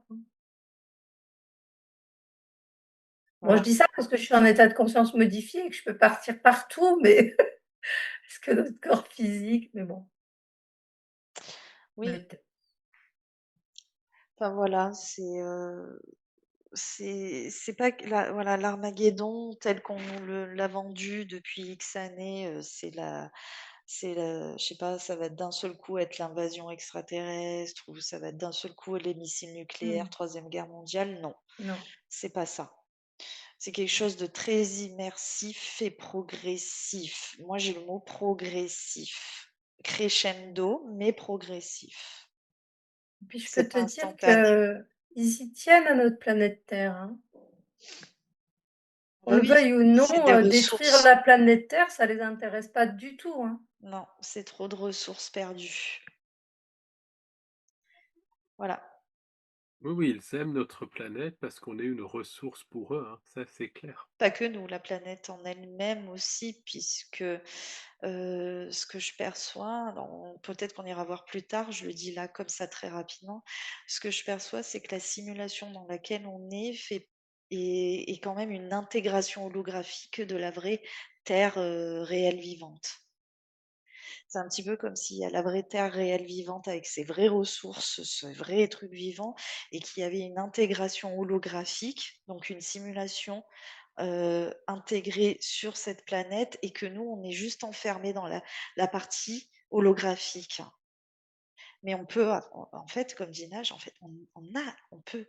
Moi, je Voilà. dis ça parce que je suis en état de conscience modifié et que je peux partir partout, mais parce que notre corps physique, mais bon, Oui, mais enfin voilà, c'est pas que la voilà, l'Armageddon tel qu'on nous l'a vendu depuis X années, je sais pas, ça va être d'un seul coup être l'invasion extraterrestre ou ça va être d'un seul coup les missiles nucléaires, mmh, Troisième Guerre mondiale. Non, non. c'est pas ça. C'est quelque chose de très immersif et progressif. Moi, j'ai le mot progressif. Crescendo, mais progressif. Et puis je peux C'est te pas dire instantané. qu'ils y tiennent à notre planète Terre, hein. Qu'on Oui, le oui, veuille ou c'est des non, détruire ressources. la planète Terre, ça les intéresse pas du tout, hein. Non, c'est trop de ressources perdues. Voilà. Oui, oui, ils aiment notre planète parce qu'on est une ressource pour eux, hein, ça c'est clair. Pas que nous, la planète en elle-même aussi, puisque ce que je perçois, alors peut-être qu'on ira voir plus tard, je le dis là comme ça très rapidement, ce que je perçois, c'est que la simulation dans laquelle on est est quand même une intégration holographique de la vraie Terre réelle vivante. C'est un petit peu comme s'il y a la vraie Terre réelle vivante avec ses vraies ressources, ce vrai truc vivant, et qu'il y avait une intégration holographique, donc une simulation intégrée sur cette planète, et que nous, on est juste enfermés dans la partie holographique. Mais on peut, en fait, comme dit Nage, en fait, on peut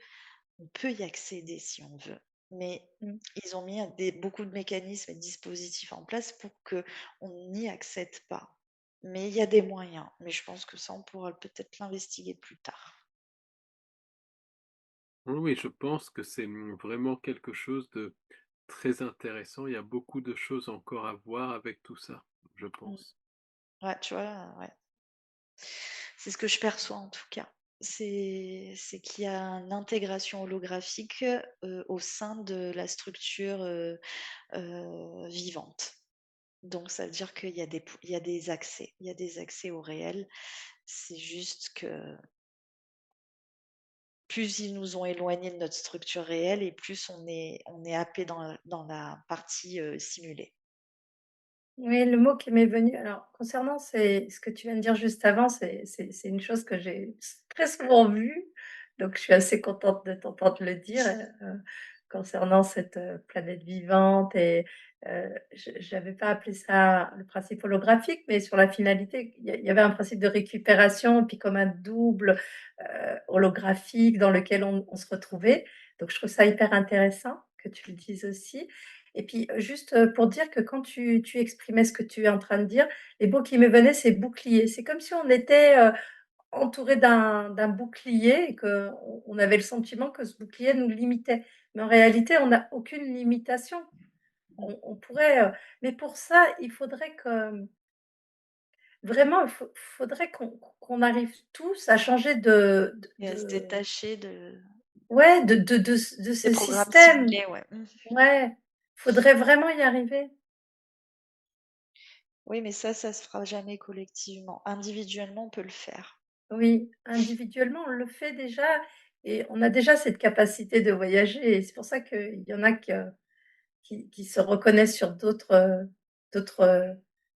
y accéder si on veut. Mais Mmh. ils ont mis beaucoup de mécanismes et de dispositifs en place pour qu'on n'y accède pas. Mais il y a des moyens. Mais je pense que ça, on pourra peut-être l'investiguer plus tard. Oui, oui, je pense que c'est, vraiment quelque chose de très intéressant. Il y a beaucoup de choses encore à voir avec tout ça, je Mmh. pense. Ouais, tu vois? Ouais. C'est ce que je perçois en tout cas. C'est qu'il y a une intégration holographique, au sein de la structure, vivante. Donc ça veut dire qu'il y a il y a des accès au réel. C'est juste que plus ils nous ont éloignés de notre structure réelle et plus on est happé dans la partie, simulée. Oui, le mot qui m'est venu alors concernant ce que tu viens de dire juste avant, c'est une chose que j'ai très souvent vue, donc je suis assez contente de t'entendre le dire, concernant cette, planète vivante et je j'avais pas appelé ça le principe holographique, mais sur la finalité, il y avait un principe de récupération, puis comme un double, holographique dans lequel on se retrouvait, donc je trouve ça hyper intéressant que tu le dises aussi et puis, juste, pour dire que quand tu exprimais ce que tu es en train de dire, les mots qui me venaient, c'est bouclier. C'est comme si on était, entouré d'un bouclier et qu'on avait le sentiment que ce bouclier nous limitait. Mais en réalité, on n'a aucune limitation. Mmh. On pourrait, mais pour ça, il faudrait que, vraiment, faudrait qu'on arrive tous à changer Et à se détacher de ouais, de des ce programmes système. simulés, ouais. Mmh. Ouais, faudrait vraiment y arriver. Oui, mais ça se fera jamais collectivement. Individuellement, on peut le faire. Oui, individuellement, on le fait déjà et on a déjà cette capacité de voyager et c'est pour ça qu'il y en a qui se reconnaissent sur d'autres,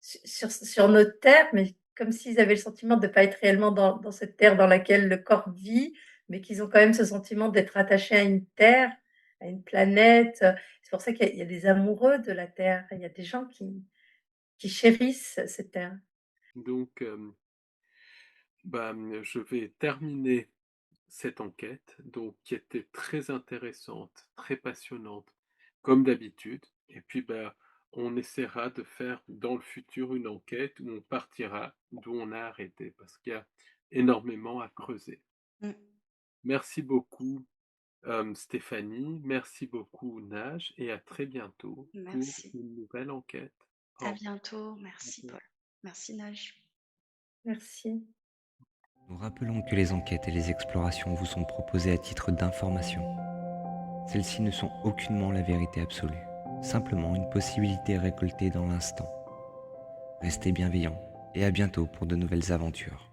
sur notre terre, mais comme s'ils avaient le sentiment de ne pas être réellement dans cette terre dans laquelle le corps vit, mais qu'ils ont quand même ce sentiment d'être attachés à une terre, à une planète. C'est pour ça qu'il y a des amoureux de la terre. Il y a des gens qui chérissent cette terre. Donc, je vais terminer cette enquête, donc qui était très intéressante, très passionnante, comme d'habitude. Et puis, on essaiera de faire dans le futur une enquête où on partira d'où on a arrêté, parce qu'il y a énormément à creuser. Mmh. Merci beaucoup, Stéphanie. Merci beaucoup, Nage, et à très bientôt pour Merci. une nouvelle enquête. À Au bientôt. Merci revoir. Paul. Merci Nage. Merci. Nous rappelons que les enquêtes et les explorations vous sont proposées à titre d'information. Celles-ci ne sont aucunement la vérité absolue, simplement une possibilité récoltée dans l'instant. Restez bienveillants et à bientôt pour de nouvelles aventures.